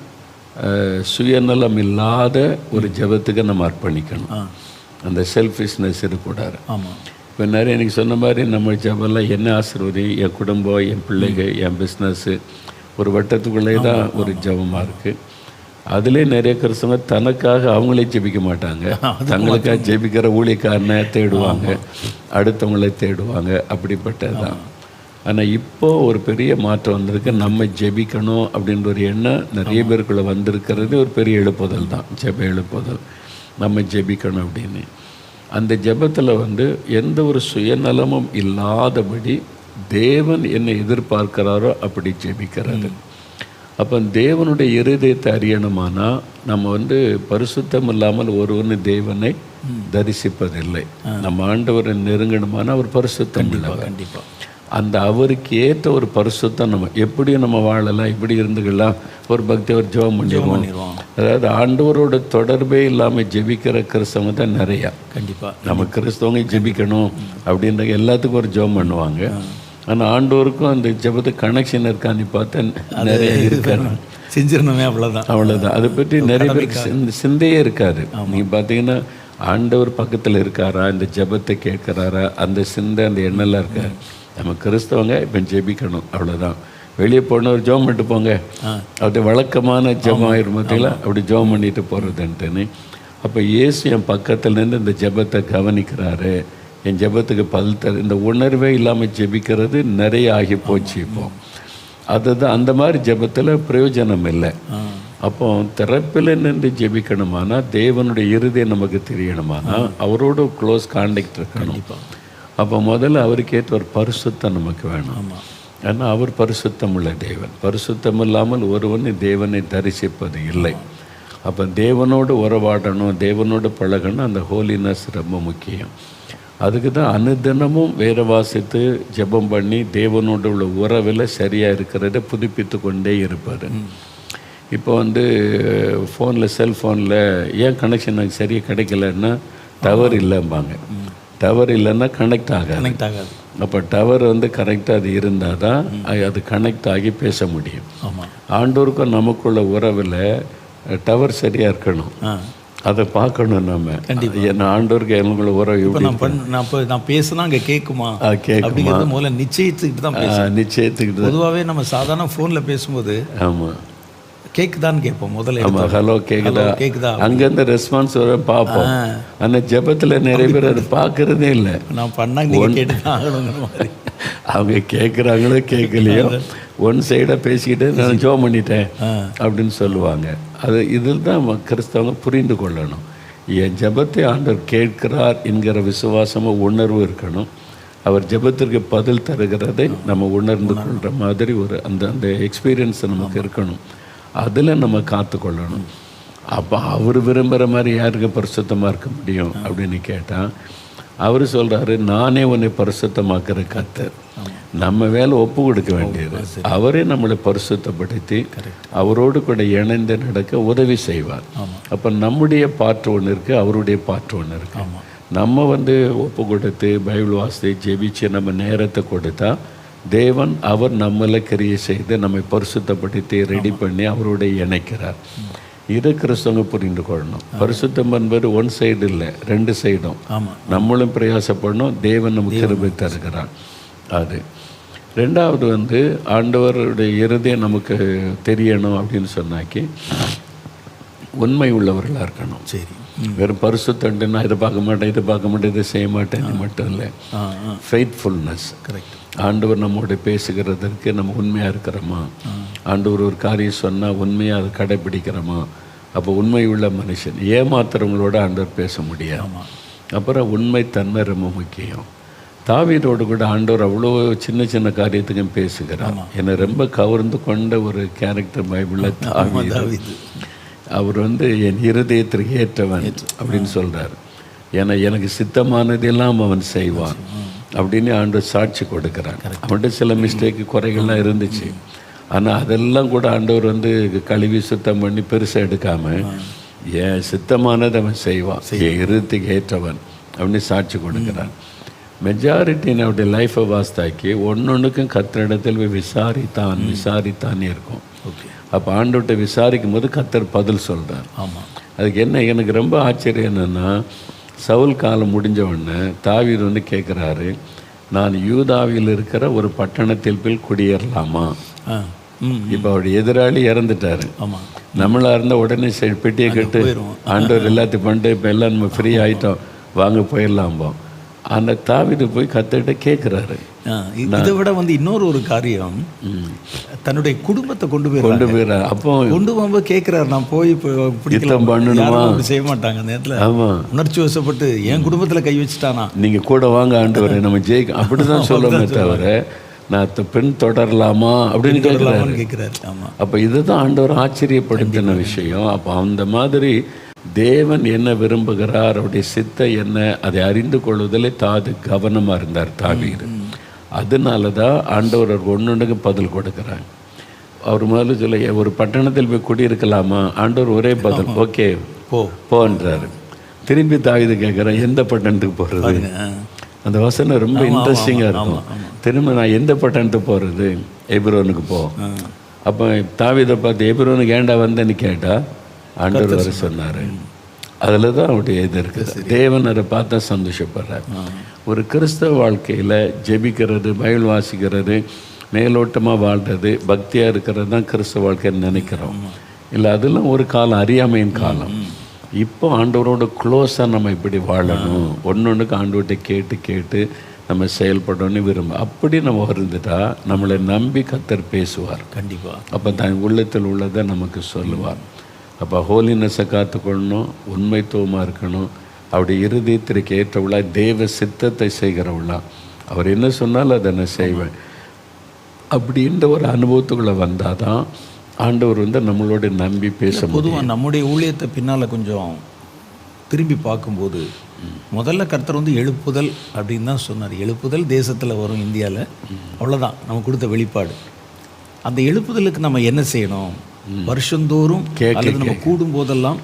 சுயநலம் இல்லாத ஒரு ஜெபத்துக்கு நம்ம அர்ப்பணிக்கணும். அந்த செல்ஃபிஷ்னஸ் இருக்கக்கூடாது. இப்போ நிறைய எனக்கு சொன்ன மாதிரி நம்ம ஜெபம்லாம் என்ன ஆசீர்வதி, என் குடும்பம், என் பிள்ளைகள், என் பிஸ்னஸ்ஸு ஒரு வட்டத்துக்குள்ளே தான் ஒரு ஜெபமாக இருக்குது. அதிலே நிறைய கிறிஸ்தவங்க தனக்காக அவங்களே ஜெபிக்க மாட்டாங்க, தங்களுக்காக ஜெபிக்கிற ஊழியக்காரனை தேடுவாங்க, அடுத்தவங்களே தேடுவாங்க. அப்படிப்பட்டது தான். ஆனால் இப்போது ஒரு பெரிய மாற்றம் வந்திருக்கு. நம்ம ஜெபிக்கணும் அப்படின்ற ஒரு எண்ணம் நிறைய பேருக்குள்ளே வந்திருக்கிறது ஒரு பெரிய எழுப்புதல் தான். ஜெப எழுப்புதல், நம்ம ஜெபிக்கணும் அப்படின்னு. அந்த ஜெபத்தில் வந்து எந்த ஒரு சுயநலமும் இல்லாதபடி தேவன் என்னை எதிர்பார்க்கிறாரோ அப்படி ஜெபிக்கிறது. அப்போ தேவனுடைய இருதயத்தை அறியணுமானா நம்ம வந்து பரிசுத்தம் இல்லாமல் ஒருவன் தேவனை தரிசிப்பதில்லை. நம்ம ஆண்டவரை நெருங்கணுமானா அவர் பரிசுத்தம் இல்லை. கண்டிப்பாக அந்த அவருக்கு ஏற்ற ஒரு பரிசுத்தம் நம்ம எப்படியும் நம்ம வாழலாம், இப்படி இருந்துக்கலாம், ஒரு பக்தி ஒரு ஜெபம் பண்ணிடுவோம். அதாவது ஆண்டவரோட தொடர்பே இல்லாமல் ஜெபிக்கிற கிறிஸ்தவங்க தான் நிறையா. கண்டிப்பாக நம்ம கிறிஸ்தவங்க ஜெபிக்கணும் அப்படின்ற எல்லாத்துக்கும் ஒரு ஜெபம் பண்ணுவாங்க. ஆனால் ஆண்டவருக்கும் அந்த ஜெபத்துக்கு கனெக்ஷன் இருக்கான்னு பார்த்தா நிறைய இருக்காரு. செஞ்சிடணுமே, அவ்வளோதான். அதை பற்றி நிறைய பேருக்கு சிந்தையே இருக்காது. நீங்கள் பார்த்தீங்கன்னா ஆண்டவர் பக்கத்தில் இருக்காரா, இந்த ஜெபத்தை கேட்குறாரா, அந்த சிந்தை அந்த எண்ணெல்லாம் இருக்காரு. நம்ம கிறிஸ்தவங்க இப்போ ஜெபிக்கணும், அவ்வளோதான். வெளியே போன ஒரு ஜெபம் பண்ணிட்டு போங்க, அப்படி வழக்கமான ஜெபம் ஆயிரும் பார்த்தீங்களா, அப்படி ஜெபம் பண்ணிட்டு போகிறதுன்ட்டுன்னு. அப்போ இயேசு என் பக்கத்துலேருந்து இந்த ஜெபத்தை கவனிக்கிறாரு, என் ஜெபத்துக்கு பதில் தரு, இந்த உணர்வே இல்லாமல் ஜெபிக்கிறது நிறைய ஆகி போச்சு. இப்போ அதுதான் அந்த மாதிரி ஜெபத்தில் பிரயோஜனம் இல்லை. அப்போ திறப்பில் நின்று ஜெபிக்கணுமானா, தேவனுடைய இருதயம் நமக்கு தெரியணுமானா, அவரோட க்ளோஸ் கான்டாக்ட் இருக்கணும். அப்போ முதல்ல அவருக்கேற்ற ஒரு பரிசுத்தம் நமக்கு வேணும். ஏன்னா அவர் பரிசுத்தம் உள்ள தேவன். பரிசுத்தம் இல்லாமல் ஒருவன் தேவனை தரிசிப்பது இல்லை. அப்போ தேவனோடு உறவாடணும், தேவனோடு பழகணும். அந்த ஹோலினஸ் ரொம்ப முக்கியம். அதுக்கு தான் அனுதினமும் வேற வாசித்து ஜெபம் பண்ணி தேவனோடு உள்ள உறவில் சரியாக இருக்கிறத புதுப்பித்து கொண்டே இருப்பார். இப்போ வந்து ஃபோனில் செல்ஃபோனில் ஏன் கனெக்ஷன் எனக்கு சரியாக கிடைக்கலன்னா டவர் இல்லைம்பாங்க. டவர் இல்லைன்னா கனெக்ட் ஆகாது. அப்போ டவர் வந்து கரெக்டாக அது இருந்தால் தான் அது கனெக்ட் ஆகி பேச முடியும். ஆண்டோருக்கும் நமக்குள்ள உறவில் டவர் சரியாக இருக்கணும். அதை பார்க்கணும் நம்ம. ஏன்னா ஆண்டோருக்கு எங்களுக்குள்ள உறவு எப்படி நான் பேசுனா அங்கே கேட்குமா முதல்ல நிச்சயத்துக்கிட்டு தான் நிச்சயத்துக்கிட்டு. பொதுவாகவே நம்ம சாதாரண ஃபோனில் பேசும்போது ஆமாம் கேட்குதான்னு கேட்போம் முதல்ல. ஆமாம், ஹலோ கேட்குதா, அங்கேருந்து ரெஸ்பான்ஸ் வர பார்ப்போம். ஆனால் ஜெபத்தில் நிறைய பேர் அது பார்க்குறதே இல்லை. நான் பண்ணாங்க கேட்டு தான் ஆகணுங்கிற மாதிரி. அவங்க கேட்குறாங்களோ கேட்கலையோ ஒன் சைடாக பேசிக்கிட்டு நான் ஜெபம் பண்ணிட்டேன் அப்படின்னு சொல்லுவாங்க. அது இதில் தான் கிறிஸ்தவங்க புரிந்து கொள்ளணும். என் ஜெபத்தை ஆண்டவர் கேட்கிறார் என்கிற விசுவாசமும் உணர்வு இருக்கணும். அவர் ஜெபத்திற்கு பதில் தருகிறதை நம்ம உணர்ந்து கொள்கிற மாதிரி ஒரு அந்த எக்ஸ்பீரியன்ஸ் நமக்கு இருக்கணும். அதில் நம்ம காத்துக்கொள்ளணும். அப்போ அவர் விரும்புகிற மாதிரி யாருக்கு பரிசுத்தமாக இருக்க முடியும் அப்படின்னு கேட்டால், அவர் சொல்கிறாரு, நானே உன்னை பரிசுத்தமாக்குற கர்த்தர். நம்ம வேலை ஒப்பு கொடுக்க வேண்டியது. அவரே நம்மளை பரிசுத்தப்படுத்தி அவரோடு கூட இணைந்து நடக்க உதவி செய்வார். அப்போ நம்முடைய பாட்டு ஒன்று இருக்குது, அவருடைய பாட்டு ஒன்று இருக்குது. நம்ம வந்து ஒப்பு கொடுத்து பைபிள் வாசித்து ஜெபிச்சு நம்ம நேரத்தை கொடுத்தா தேவன் அவர் நம்மளை கிரியை செய்து நம்மை பரிசுத்தப்படுத்தி ரெடி பண்ணி அவரோட இணைக்கிறார். இதை கிறிஸ்தவங்க புரிந்து கொள்ளணும். பரிசுத்தம் என்பது ஒன் சைடு இல்லை, ரெண்டு சைடும். நம்மளும் பிரயாசப்படணும், தேவன் நமக்கு கிருபை தருகிறார். அது ரெண்டாவது வந்து ஆண்டவருடைய இருதயம் நமக்கு தெரியணும் அப்படின்னு சொன்னாக்கி உண்மை உள்ளவர்களாக இருக்கணும். சரி, வெறும் பரிசுத்தண்டுன்னா இதை பார்க்க மாட்டேன், இதை செய்ய மாட்டேன் மட்டும் இல்லை. ஃபெய்த்ஃபுல்னஸ். கரெக்ட். ஆண்டவர் நம்மோட பேசுகிறதற்கு நம்ம உண்மையாக இருக்கிறோமா, ஆண்டவர் ஒரு காரியம் சொன்னால் உண்மையாக அதை கடைப்பிடிக்கிறோமா. அப்போ உண்மை உள்ள மனுஷன். ஏமாத்துறவங்களோட ஆண்டவர் பேச முடியாது. அப்புறம் உண்மைத்தன்மை ரொம்ப முக்கியம். தாவீதோடு கூட ஆண்டவர் அவ்வளோ சின்ன சின்ன காரியத்துக்கும் பேசுகிறார். என்னை ரொம்ப கவர்ந்து கொண்ட ஒரு கேரக்டர் பைபிளில் தாவீது. அவர் வந்து என் இருதயத்திற்கு ஏற்றவன் அப்படின்னு சொல்கிறார். ஏன்னா எனக்கு சித்தமானதெல்லாம் அவன் செய்வான் அப்படின்னு ஆண்டவர் சாட்சி கொடுக்குறான். அவன்கிட்ட சில மிஸ்டேக்கு குறைகள்லாம் இருந்துச்சு. ஆனால் அதெல்லாம் கூட ஆண்டவர் வந்து கழுவி சுத்தம் பண்ணி பெருசாக எடுக்காமல் என் சித்தமானது அவன் செய்வான், என் இருதயத்துக்கு ஏற்றவன் அப்படின்னு சாட்சி கொடுக்குறான். மெஜாரிட்டி அவருடைய லைஃப்பை வாஸ்தாக்கி ஒன்னொன்றுக்கும் கர்த்தரிடத்தில் விசாரித்தான் இருக்கும். ஓகே. அப்போ ஆண்டவர்கிட்ட விசாரிக்கும் போது கர்த்தர் பதில் சொல்கிறார். ஆமாம். அதுக்கு என்ன எனக்கு ரொம்ப ஆச்சரியம் என்னென்னா, சவுல் காலம் முடிஞ்ச உடனே தாவீது வந்து கேட்குறாரு, நான் யூதாவில் இருக்கிற ஒரு பட்டணத்தில் போய் குடியேறலாமா? இப்போ அவருடைய எதிராளி இறந்துட்டாரு. ஆமாம். நம்மளாக இருந்தால் உடனே பெட்டியை கட்டு ஆண்டவர் எல்லாத்தையும் பண்ணிட்டு இப்போ எல்லாம் நம்ம ஃப்ரீ ஆகிட்டோம், வாங்க போயிடலாம்போம். அந்த தாவீது போய் கர்த்தர்கிட்ட கேட்குறாரு. இதை விட வந்து இன்னொரு காரியம், தன்னுடைய குடும்பத்தை கொண்டு போயிடுறாரு. அப்போ கொண்டு போகும்போது கேட்குறாரு, நான் போய் பிடிக்கலாம் பண்ணணுமா? செய்ய மாட்டாங்க அந்த நேரத்தில். ஆமாம். உணர்ச்சி வசப்பட்டு என் குடும்பத்தில் கை வச்சுட்டானா, நீங்கள் கூட வாங்க ஆண்டவரே நம்ம ஜெயிக்க அப்படி தான் சொல்லணுமே தவிர நான் பெண் தொடரலாமா அப்படின்னு கேட்குறாரு. கேட்குறாரு. ஆமாம். அப்போ இதுதான் ஆண்டவர் ஆச்சரியப்படுத்தின விஷயம். அப்போ அந்த மாதிரி தேவன் என்ன விரும்புகிறார், அவருடைய சித்தை என்ன, அதை அறிந்து கொள்வதிலே கவனமாக இருந்தார் தாவீது. அதனால தான் ஆண்டவர் ஒன்றுக்கு பதில் கொடுக்குறாங்க. அவர் முதல்ல சொல்ல, ஒரு பட்டணத்தில் போய் குடியிருக்கலாமா? ஆண்டவர் ஒரே பதில், ஓகே போன்றாரு. திரும்பி தாவீது கேட்குறேன், எந்த பட்டணத்துக்கு போகிறது? அந்த வசனம் ரொம்ப இன்ட்ரெஸ்டிங்காக இருக்கும். திரும்ப நான் எந்த பட்டணத்துக்கு போகிறது? எபிரோனுக்கு போ. அப்போ தாவீதை பார்த்து எபிரோனுக்கு ஏண்டா வந்தேன்னு கேட்டால் ஆண்டவர் வர சொன்னார். அதில் தான் அவருடைய இது இருக்குது. தேவன் அதை பார்த்தா சந்தோஷப்படுறார். ஒரு கிறிஸ்தவ வாழ்க்கையில் ஜெபிக்கிறது, பைபிள் வாசிக்கிறது, மேலோட்டமாக வாழ்கிறது, பக்தியாக இருக்கிறது தான் கிறிஸ்தவ வாழ்க்கைன்னு நினைக்கிறோம். இல்லை, அதெல்லாம் ஒரு காலம், அறியாமையின் காலம். இப்போ ஆண்டவரோட க்ளோஸாக நம்ம இப்படி வாழணும், ஒன்றுக்கு ஆண்டவர்கிட்ட கேட்டு கேட்டு நம்ம செயல்படணும்னு அப்படி நம்ம இருந்துட்டா நம்மளை நம்பி கர்த்தர் பேசுவார் கண்டிப்பாக. அப்போ தன் உள்ளத்தில் உள்ளதை நமக்கு சொல்லுவார். அப்போ ஹோலினஸை காத்துக்கொள்ளணும், உண்மைத்துவமாக இருக்கணும், அவருடைய இருதயத்திற்கு ஏற்றவுள்ளா, தேவ சித்தத்தை செய்கிறவுள்ளா, அவர் என்ன சொன்னாலும் அதை நான் செய்வேன் அப்படின்ற ஒரு அனுபவத்துக்குள்ளே வந்தால் தான் ஆண்டவர் நம்மளோட நம்பி பேச. பொதுவாக நம்முடைய ஊழியத்தை பின்னால் கொஞ்சம் திரும்பி பார்க்கும்போது முதல்ல கர்த்தர் எழுப்புதல் அப்படின்னு தான் சொன்னார். எழுப்புதல் தேசத்தில் வரும், இந்தியாவில், அவ்வளோதான் நம்ம கொடுத்த வெளிப்பாடு. அந்த எழுப்புதலுக்கு நம்ம என்ன செய்யணும்? வருஷந்தோறும் அல்லது நம்ம கூடும் போதெல்லாம்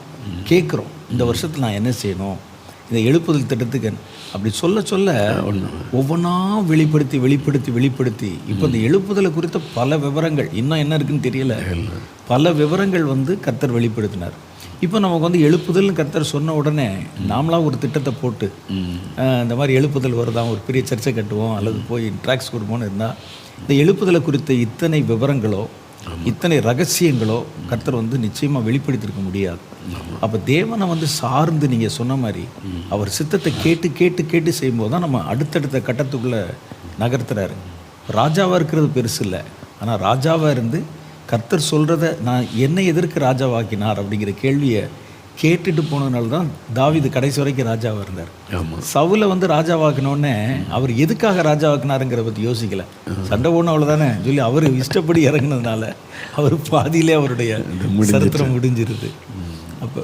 கேட்குறோம், இந்த வருஷத்தில் நான் என்ன செய்யணும், இந்த எழுப்புதல் திட்டத்துக்கு அப்படி சொல்ல சொல்ல ஒவ்வொன்றா வெளிப்படுத்தி வெளிப்படுத்தி வெளிப்படுத்தி இப்போ இந்த எழுப்புதலை குறித்த பல விவரங்கள், இன்னும் என்ன இருக்குன்னு தெரியல, பல விவரங்கள் கர்த்தர் வெளிப்படுத்தினார். இப்போ நமக்கு எழுப்புதல்னு கர்த்தர் சொன்ன உடனே நாமளாக ஒரு திட்டத்தை போட்டு இந்த மாதிரி எழுப்புதல் வருதான், ஒரு பெரிய சர்ச்சை கட்டுவோம் அல்லது போய் ட்ராக்ஸ் கொடுப்போம்னு இருந்தால் இந்த எழுப்புதலை குறித்த இத்தனை விவரங்களோ இத்தனை ரகசியங்களோ கர்த்தர் நிச்சயமாக வெளிப்படுத்தியிருக்க முடியாது. அப்போ தேவனை சார்ந்து நீங்கள் சொன்ன மாதிரி அவர் சித்தத்தை கேட்டு கேட்டு கேட்டு செய்யும்போது தான் நம்ம அடுத்தடுத்த கட்டத்துக்குள்ளே நகர்த்துறாரு. ராஜாவாக இருக்கிறது பெருசு இல்லை, ஆனால் ராஜாவாக இருந்து கர்த்தர் சொல்கிறத நான் என்னை எதற்கு ராஜாவாக்கினார் அப்படிங்கிற கேள்வியை கேட்டுட்டு போனதுனால தான் தாவீது கடைசி வரைக்கும் ராஜாவாக இருந்தார். சவுலை ராஜாவாக்கினோடனே அவர் எதுக்காக ராஜாவாக்கினாருங்கிற பற்றி யோசிக்கலை, சண்டை போன அவ்வளோதானே சொல்லி அவர் இஷ்டப்படி இறங்கினதுனால அவர் பாதியிலே அவருடைய சரித்திரம் முடிஞ்சிருது. அப்போ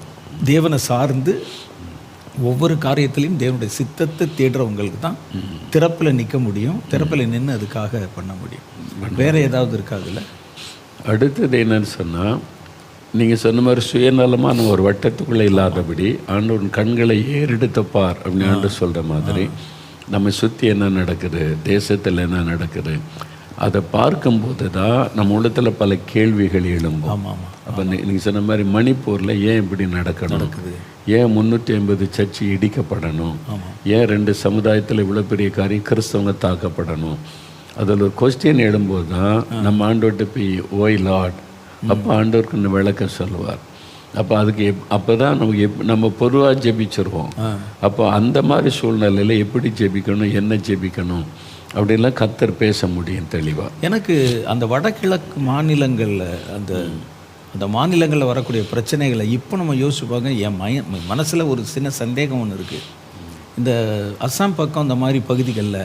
தேவனை சார்ந்து ஒவ்வொரு காரியத்திலையும் தேவனுடைய சித்தத்தை தேடுறவங்களுக்கு தான் திறப்பில் நிற்க முடியும், திறப்பில் நின்று அதுக்காக பண்ண முடியும். வேறு ஏதாவது இருக்காதுல்ல. அடுத்தது என்னன்னு சொன்னால், நீங்கள் சொன்ன மாதிரி சுயநலமான ஒரு வட்டத்துக்குள்ளே இல்லாதபடி ஆண்டவன் கண்களை ஏறெடுத்து பார் அப்படின்னு ஆண்டு சொல்கிற மாதிரி நம்ம சுற்றி என்ன நடக்குது, தேசத்தில் என்ன நடக்குது, அதை பார்க்கும்போது தான் நம்ம உள்ளத்தில் பல கேள்விகள் எழும்பும். அப்போ நீங்கள் சொன்ன மாதிரி மணிப்பூரில் ஏன் இப்படி நடக்குது, ஏன் 350 சர்ச்சு இடிக்கப்படணும், ஏன் 2 சமுதாயத்தில் இவ்வளோ பெரிய காரியம் கிறிஸ்தவங்க தாக்கப்படணும், அதில் ஒரு கொஸ்டின் எழும்போது தான் நம்ம ஆண்டவர்கிட்ட போய் ஓய் லார்ட், அப்போ ஆண்டவருக்கு விளக்கம் சொல்லுவார். அப்போ அதுக்கு அப்போ தான் நமக்கு நம்ம பொதுவாக ஜெபிச்சிருவோம். அப்போ அந்த மாதிரி சூழ்நிலையில் எப்படி ஜெபிக்கணும், என்ன ஜெபிக்கணும் அப்படின்லாம் கர்த்தர் பேச முடியும் தெளிவாக. எனக்கு அந்த வடகிழக்கு மாநிலங்களில் அந்த மாநிலங்களில் வரக்கூடிய பிரச்சனைகளை இப்போ நம்ம யோசிப்பாங்க. என் மனசில் ஒரு சின்ன சந்தேகம் ஒன்று இருக்குது. இந்த அஸ்ஸாம் பக்கம் இந்த மாதிரி பகுதிகளில்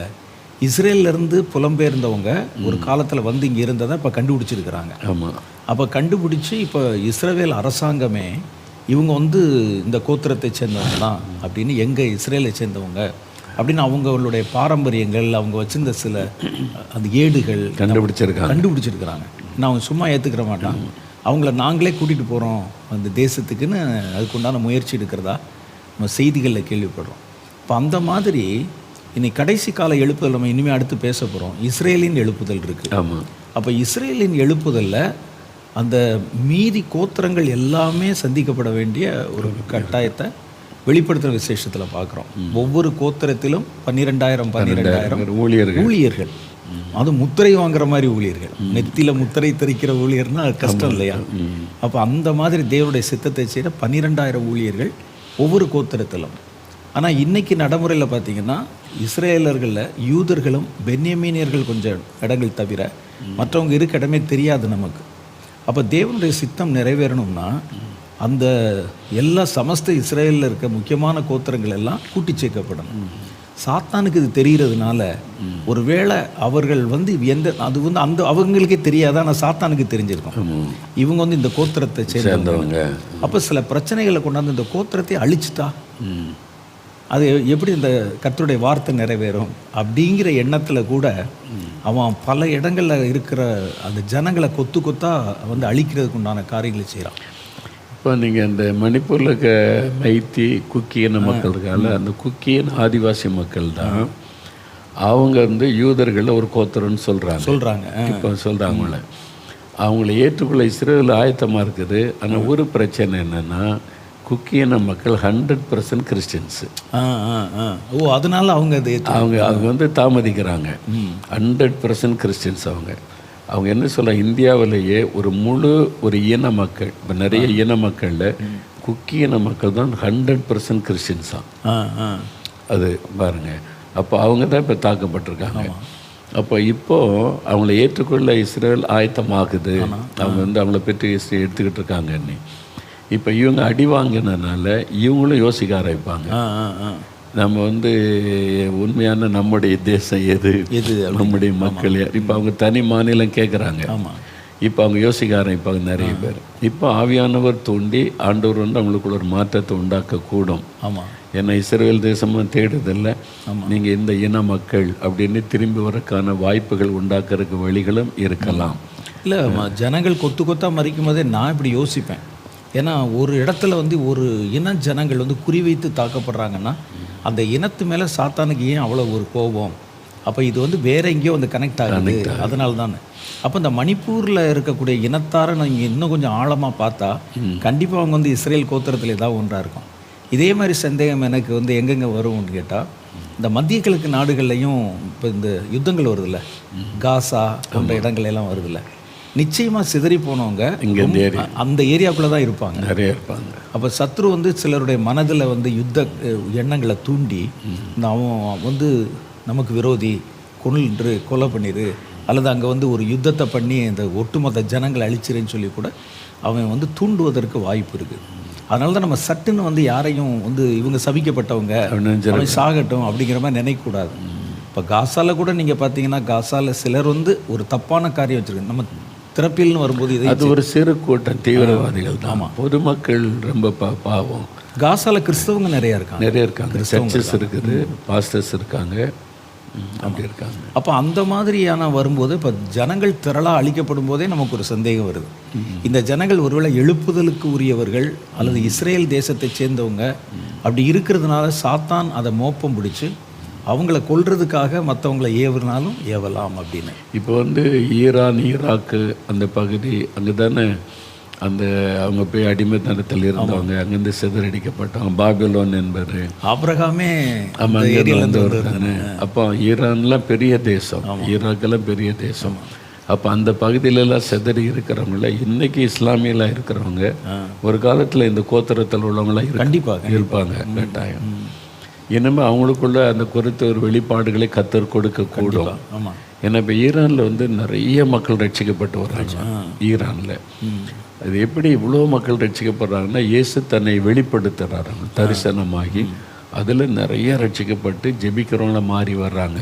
இஸ்ரேலிருந்து புலம்பெயர்ந்தவங்க ஒரு காலத்தில் இங்கே இருந்ததை இப்போ கண்டுபிடிச்சிருக்கிறாங்க. ஆமாம். அப்போ கண்டுபிடிச்சி இப்போ இஸ்ரேல் அரசாங்கமே இவங்க இந்த கோத்திரத்தை சேர்ந்தவங்க தான் அப்படின்னு, எங்கள் இஸ்ரேலை சேர்ந்தவங்க அப்படின்னு அவங்களுடைய பாரம்பரியங்கள், அவங்க வச்சிருந்த சில அந்த ஏடுகள் கண்டுபிடிச்சிருக்கிறாங்க. நான் அவங்க சும்மா ஏற்றுக்கிற மாட்டாங்க, அவங்கள நாங்களே கூட்டிகிட்டு போகிறோம் அந்த தேசத்துக்குன்னு அதுக்குண்டான முயற்சி எடுக்கிறதா நம்ம செய்திகளில் கேள்விப்படுறோம். இப்போ அந்த மாதிரி இன்னைக்கு கடைசி கால எழுப்புதல் நம்ம இனிமேல் அடுத்து பேச போகிறோம். இஸ்ரேலின் எழுப்புதல் இருக்குது. ஆமாம். அப்போ இஸ்ரேலின் எழுப்புதலில் அந்த மீதி கோத்திரங்கள் எல்லாமே சந்திக்கப்பட வேண்டிய ஒரு கட்டாயத்தை வெளிப்படுத்துகிற விசேஷத்தில் பார்க்குறோம். ஒவ்வொரு கோத்திரத்திலும் 12,000 ஊழியர்கள், அது முத்திரை வாங்குற மாதிரி ஊழியர்கள், நெத்தியில் முத்திரை தெரிக்கிற ஊழியர்னா கஷ்டம் இல்லையா? அப்போ அந்த மாதிரி தேவனுடைய சித்தத்தை செய்கிற 12,000 ஊழியர்கள் ஒவ்வொரு கோத்திரத்திலும். ஆனால் இன்றைக்கி நடைமுறையில் பார்த்திங்கன்னா இஸ்ரேலர்களில் யூதர்களும் பென்யமீனியர்கள் கொஞ்சம் இடங்கள் தவிர மற்றவங்க இருக்க இடமே தெரியாது நமக்கு. அப்போ தேவனுடைய சித்தம் நிறைவேறணும்னா அந்த எல்லா சமஸ்த இஸ்ரேலில் இருக்க முக்கியமான கோத்திரங்கள் எல்லாம் கூட்டி சேர்க்கப்படணும். சாத்தானுக்கு இது தெரிகிறதுனால ஒருவேளை அவர்கள் வந்து அது வந்து அந்த அவங்களுக்கே தெரியாது, ஆனால் சாத்தானுக்கு தெரிஞ்சிருக்கும் இவங்க வந்து இந்த கோத்திரத்தை சேர்ந்தவங்க. அப்போ சில பிரச்சனைகளை கொண்டாந்து இந்த கோத்திரத்தை அழிச்சிட்டா அது எப்படி இந்த கர்த்தருடைய வார்த்தை நிறைவேறும் அப்படிங்கிற எண்ணத்தில் கூட அவன் பல இடங்களில் இருக்கிற அந்த ஜனங்களை கொத்து கொத்தா வந்து அழிக்கிறதுக்கு உண்டான காரியங்களை செய்கிறான். இப்போ நீங்கள் இந்த மணிப்பூரில் இருக்க மைத்தி குக்கியின மக்கள் இருக்கால, அந்த குக்கியின ஆதிவாசி மக்கள் தான் அவங்க வந்து யூதர்களில் ஒரு கோத்திரம்னு சொல்கிறாங்க. இப்போ சொல்கிறாங்கள அவங்கள ஏற்றுக்கொள்ள இஸ்ரேல் ஆயத்தமாக இருக்குது. ஆனால் ஒரு பிரச்சனை என்னென்னா குக்கியின மக்கள் 100% கிறிஸ்டின்ஸு. அதனால அவங்க வந்து தாமதிக்கிறாங்க. 100% கிறிஸ்டின்ஸ். அவங்க என்ன சொல்கிறாங்க, இந்தியாவிலேயே ஒரு இன மக்கள், இப்போ நிறைய இன மக்களில் குக்கியின மக்கள் தான் 100% கிறிஸ்டின்ஸாக. அது பாருங்கள், அப்போ அவங்க தான் இப்போ தாக்கப்பட்டிருக்காங்க. அப்போ இப்போது அவங்கள ஏற்றுக்கொள்ள இஸ்ரேல் ஆயத்தமாகுது. அவங்க வந்து அவங்கள பற்றி எடுத்துக்கிட்டு இருக்காங்கன்னு. இப்போ இவங்க அடி வாங்கினதுனால இவங்களும் யோசிக்க ஆரம்பிப்பாங்க, நம்ம வந்து உண்மையான நம்முடைய தேசம் எது, நம்முடைய மக்கள் யார். இப்போ அவங்க தனி மாநிலம் கேட்குறாங்க. இப்போ அவங்க யோசிக்க ஆரம்பிப்பாங்க நிறைய பேர். இப்போ ஆவியானவர் தூண்டி ஆண்டவர் வந்து அவங்களுக்குள்ள ஒரு மாற்றத்தை உண்டாக்கக்கூடும். ஏன்னா இஸ்ரேல் தேசமாக தேடுதில்லை, நீங்கள் இந்த இன மக்கள் அப்படின்னு திரும்பி வரக்கான வாய்ப்புகள் உண்டாக்குறதுக்கு வழிகளும் இருக்கலாம். இல்லை, ஜனங்கள் கொத்து கொத்தா மறிக்கும் போதே நான் இப்படி யோசிப்பேன். ஏன்னா ஒரு இடத்துல வந்து ஒரு இன ஜனங்கள் வந்து குறிவைத்து தாக்கப்படுறாங்கன்னா அந்த இனத்து மேலே சாத்தானுக்கு ஏன் அவ்வளோ ஒரு கோபம்? அப்போ இது வந்து வேற எங்கேயோ வந்து கனெக்ட் ஆகுது. அதனால தானே அப்போ இந்த மணிப்பூரில் இருக்கக்கூடிய இனத்தாரை நீங்கள் இன்னும் கொஞ்சம் ஆழமாக பார்த்தா கண்டிப்பாக அவங்க வந்து இஸ்ரேல் கோத்திரத்தில் ஏதாவது ஒன்றாக இருக்கும். இதே மாதிரி சந்தேகம் எனக்கு வந்து எங்கெங்கே வரும்னு கேட்டால், இந்த மத்திய கிழக்கு நாடுகள்லையும் இப்போ இந்த யுத்தங்கள் வருதில்ல, காசா போன்ற இடங்கள்லாம் வருதில்ல, நிச்சயமாக சிதறி போனவங்க இங்கே அந்த ஏரியாவுக்குள்ளே தான் இருப்பாங்க, நிறைய இருப்பாங்க. அப்போ சத்ரு வந்து சிலருடைய மனதில் வந்து யுத்த எண்ணங்களை தூண்டி அவன் வந்து நமக்கு விரோதி, கொலை பண்ணிடு, அல்லது அங்கே வந்து ஒரு யுத்தத்தை பண்ணி இந்த ஒட்டுமொத்த ஜனங்களை அழிச்சிருன்னு சொல்லி கூட அவன் வந்து தூண்டுவதற்கு வாய்ப்பு இருக்குது. அதனால தான் நம்ம சட்டுன்னு வந்து யாரையும் வந்து இவங்க சபிக்கப்பட்டவங்க அவன் சாகட்டும் அப்படிங்கிற மாதிரி நினைக்கக்கூடாது. இப்போ காசாவில் கூட நீங்கள் பார்த்தீங்கன்னா காசாவில் சிலர் வந்து ஒரு தப்பான காரியம் வச்சுருக்காங்க. நம்ம திறப்பில்னு வரும்போது அது ஒரு சிறு கூட்டம் தீவிரவாதிகள் தான். பொதுமக்கள் ரொம்ப பாவம். காசாவில் கிறிஸ்தவங்க நிறைய இருக்காங்க, சர்ச்சஸ் இருக்குது, பாஸ்டர்ஸ் இருக்காங்க, அப்படி இருக்காங்க. அப்போ அந்த மாதிரியான வரும்போது இப்போ ஜனங்கள் திரளாக அழிக்கப்படும் போதே நமக்கு ஒரு சந்தேகம் வருது. இந்த ஜனங்கள் ஒருவேளை எழுப்புதலுக்கு உரியவர்கள் அல்லது இஸ்ரேல் தேசத்தை சேர்ந்தவங்க அப்படி இருக்கிறதுனால சாத்தான் அதை மோப்பம் பிடிச்சி அவங்கள கொல்றதுக்காக மற்றவங்கள ஏவுனாலும் ஏவலாம் அப்படின்னு. இப்போ வந்து ஈரான் ஈராக்கு அந்த பகுதி அங்கே தானே அந்த அவங்க போய் அடிமைத்தனத்தில் இருந்தவங்க, அங்கேருந்து சிதறடிக்கப்பட்டவங்க. பாபிலோன் என்பது ஆபிரகாமே தானே. அப்போ ஈரான்லாம் பெரிய தேசம், ஈராக்கெல்லாம் பெரிய தேசம். அப்போ அந்த பகுதியிலலாம் சிதறி இருக்கிறவங்கள இன்றைக்கி இஸ்லாமியெலாம் இருக்கிறவங்க ஒரு காலத்தில் இந்த கோத்திரத்தில் உள்ளவங்களாம் கண்டிப்பாக இருப்பாங்க கட்டாயம். இனிமேல் அவங்களுக்குள்ள அந்த குறித்த ஒரு வெளிப்பாடுகளை கத்தர் கொடுக்கக்கூடும். ஏன்னா இப்போ ஈரானில் வந்து நிறைய மக்கள் ரட்சிக்கப்பட்டு வர்றாங்க. ஈரானில் அது எப்படி இவ்வளோ மக்கள் ரட்சிக்கப்படுறாங்கன்னா, இயேசு தன்னை வெளிப்படுத்துகிறாங்க தரிசனமாகி, அதில் நிறைய ரட்சிக்கப்பட்டு ஜெபிக்கிறவங்கள மாறி வர்றாங்க.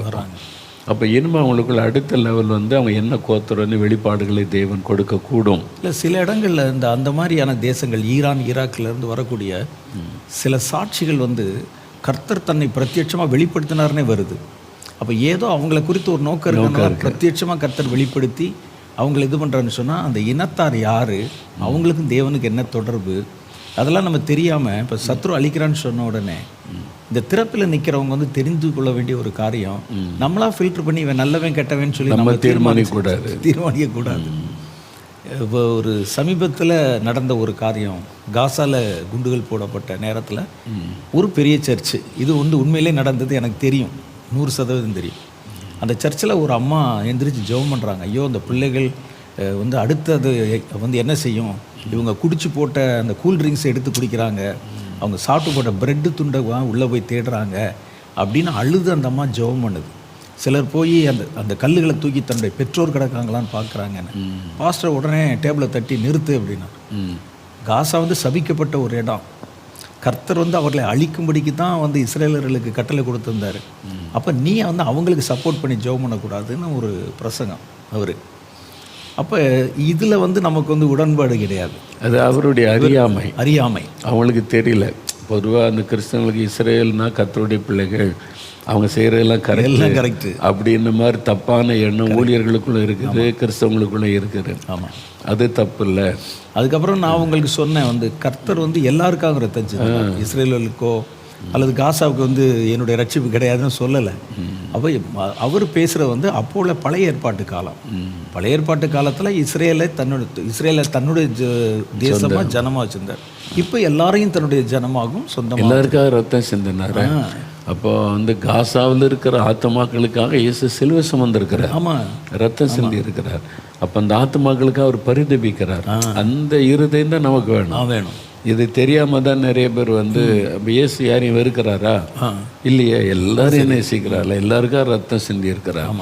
அப்போ இனிமேல் அவங்களுக்குள்ள அடுத்த லெவல் வந்து அவங்க என்ன கோத்திரன்னு வெளிப்பாடுகளை தேவன் கொடுக்கக்கூடும். இல்லை, சில இடங்களில் இந்த அந்த மாதிரியான தேசங்கள் ஈரான் ஈராக்கிலேருந்து வரக்கூடிய சில சாட்சிகள் வந்து கர்த்தர் தன்னை பிரத்யட்சமாக வெளிப்படுத்தினார்னே வருது. அப்போ ஏதோ அவங்கள குறித்து ஒரு நோக்கம் இருக்கிறனால பிரத்யட்சமாக கர்த்தர் வெளிப்படுத்தி அவங்கள இது பண்ணுறான்னு சொன்னால் அந்த இனத்தார் யார், அவங்களுக்கும் தேவனுக்கு என்ன தொடர்பு, அதெல்லாம் நம்ம தெரியாமல் இப்போ சத்ரு அழிக்கிறான்னு சொன்ன உடனே இந்த திறப்பில் நிற்கிறவங்க வந்து தெரிந்து கொள்ள வேண்டிய ஒரு காரியம், நம்மளாக ஃபில்டர் பண்ணி இவன் நல்லவன் கெட்டவன் சொல்லி நம்ம தீர்மானிக்கக்கூடாது. இப்போ ஒரு சமீபத்தில் நடந்த ஒரு காரியம், காசாவில் குண்டுகள் போடப்பட்ட நேரத்தில் ஒரு பெரிய சர்ச்சு, இது வந்து உண்மையிலே நடந்தது, எனக்கு தெரியும், 100% தெரியும். அந்த சர்ச்சில் ஒரு அம்மா எந்திரிச்சு ஜெபம் பண்ணுறாங்க. ஐயோ, அந்த பிள்ளைகள் வந்து அடுத்தது வந்து என்ன செய்யும், இவங்க குடிச்சு போட்ட அந்த கூல்ட்ரிங்க்ஸ் எடுத்து குடிக்கிறாங்க, அவங்க சாப்பிட்டு போட்ட ப்ரெட்டு துண்டை உள்ளே போய் தேடுறாங்க அப்படின்னு அழுது அந்த அம்மா ஜெபம் பண்ணுது. சிலர் போய் அந்த அந்த கல்லுகளை தூக்கி தன்னுடைய பெற்றோர் கிடக்காங்களான்னு பார்க்குறாங்கன்னு. பாஸ்டர் உடனே டேபிளை தட்டி நிறுத்து அப்படின்னா. காசா வந்து சபிக்கப்பட்ட ஒரு இடம். கர்த்தர் வந்து அவர்களை அழிக்கும்படிக்கு தான் வந்து இஸ்ரேலர்களுக்கு கட்டளை கொடுத்திருந்தார். அப்போ நீ வந்து அவங்களுக்கு சப்போர்ட் பண்ணி ஜெபம் பண்ணக்கூடாதுன்னு ஒரு பிரசங்கம் அவர். அப்போ இதில் வந்து நமக்கு வந்து உடன்பாடு கிடையாது. அது அவருடைய அறியாமை. அவங்களுக்கு தெரியல. பொதுவாக அந்த கிறிஸ்தவங்களுக்கு இஸ்ரேல்னா கர்த்தருடைய பிள்ளைகள், அவங்க செய்கிறதெல்லாம் கரெக்ட் அப்படின்ற மாதிரி தப்பான எண்ணம் ஊழியர்களுக்குள்ளே இருக்குது, கிறிஸ்தவங்களுக்குள்ளே இருக்குது. ஆமாம், அது தப்பு இல்லை. அதுக்கப்புறம் நான் உங்களுக்கு சொன்னேன் வந்து கர்த்தர் வந்து எல்லாருக்காக ரத்தம் சிந்தினார். இஸ்ரேலுக்கோ அல்லது காசாவுக்கு வந்து என்னுடைய ரட்சிப்பு கிடையாதுன்னு சொல்லலை. அப்போ அவர் பேசுகிற வந்து அப்போ உள்ள பழைய ஏற்பாட்டு காலம். பழைய ஏற்பாட்டு காலத்தில் இஸ்ரேலை தன்னுடைய தேசமாக ஜனமாக வச்சிருந்தார். இப்போ எல்லாரையும் தன்னுடைய ஜனமாகவும் சொந்தமாக எல்லாருக்காக ரத்தம் சிந்தினார். அப்போ வந்து காசாவில் இருக்கிற ஆத்மாக்களுக்காக இயேசு சிலுவை சுமந்திருக்கிறார். ஆமாம், ரத்தம் சிந்தி இருக்கிறார். அப்போ அந்த ஆத்மாக்களுக்காக அவர் பரிதபிக்கிறார். அந்த இருதயம் தான் நமக்கு வேணும். இது தெரியாமல் தான் நிறைய பேர் வந்து இயேசு யாரையும் வெறுக்கிறாரா? இல்லையே, எல்லாரையும் நேசிக்கிறாள், எல்லாருக்கும் ரத்தம் சிந்தி இருக்கிறார்.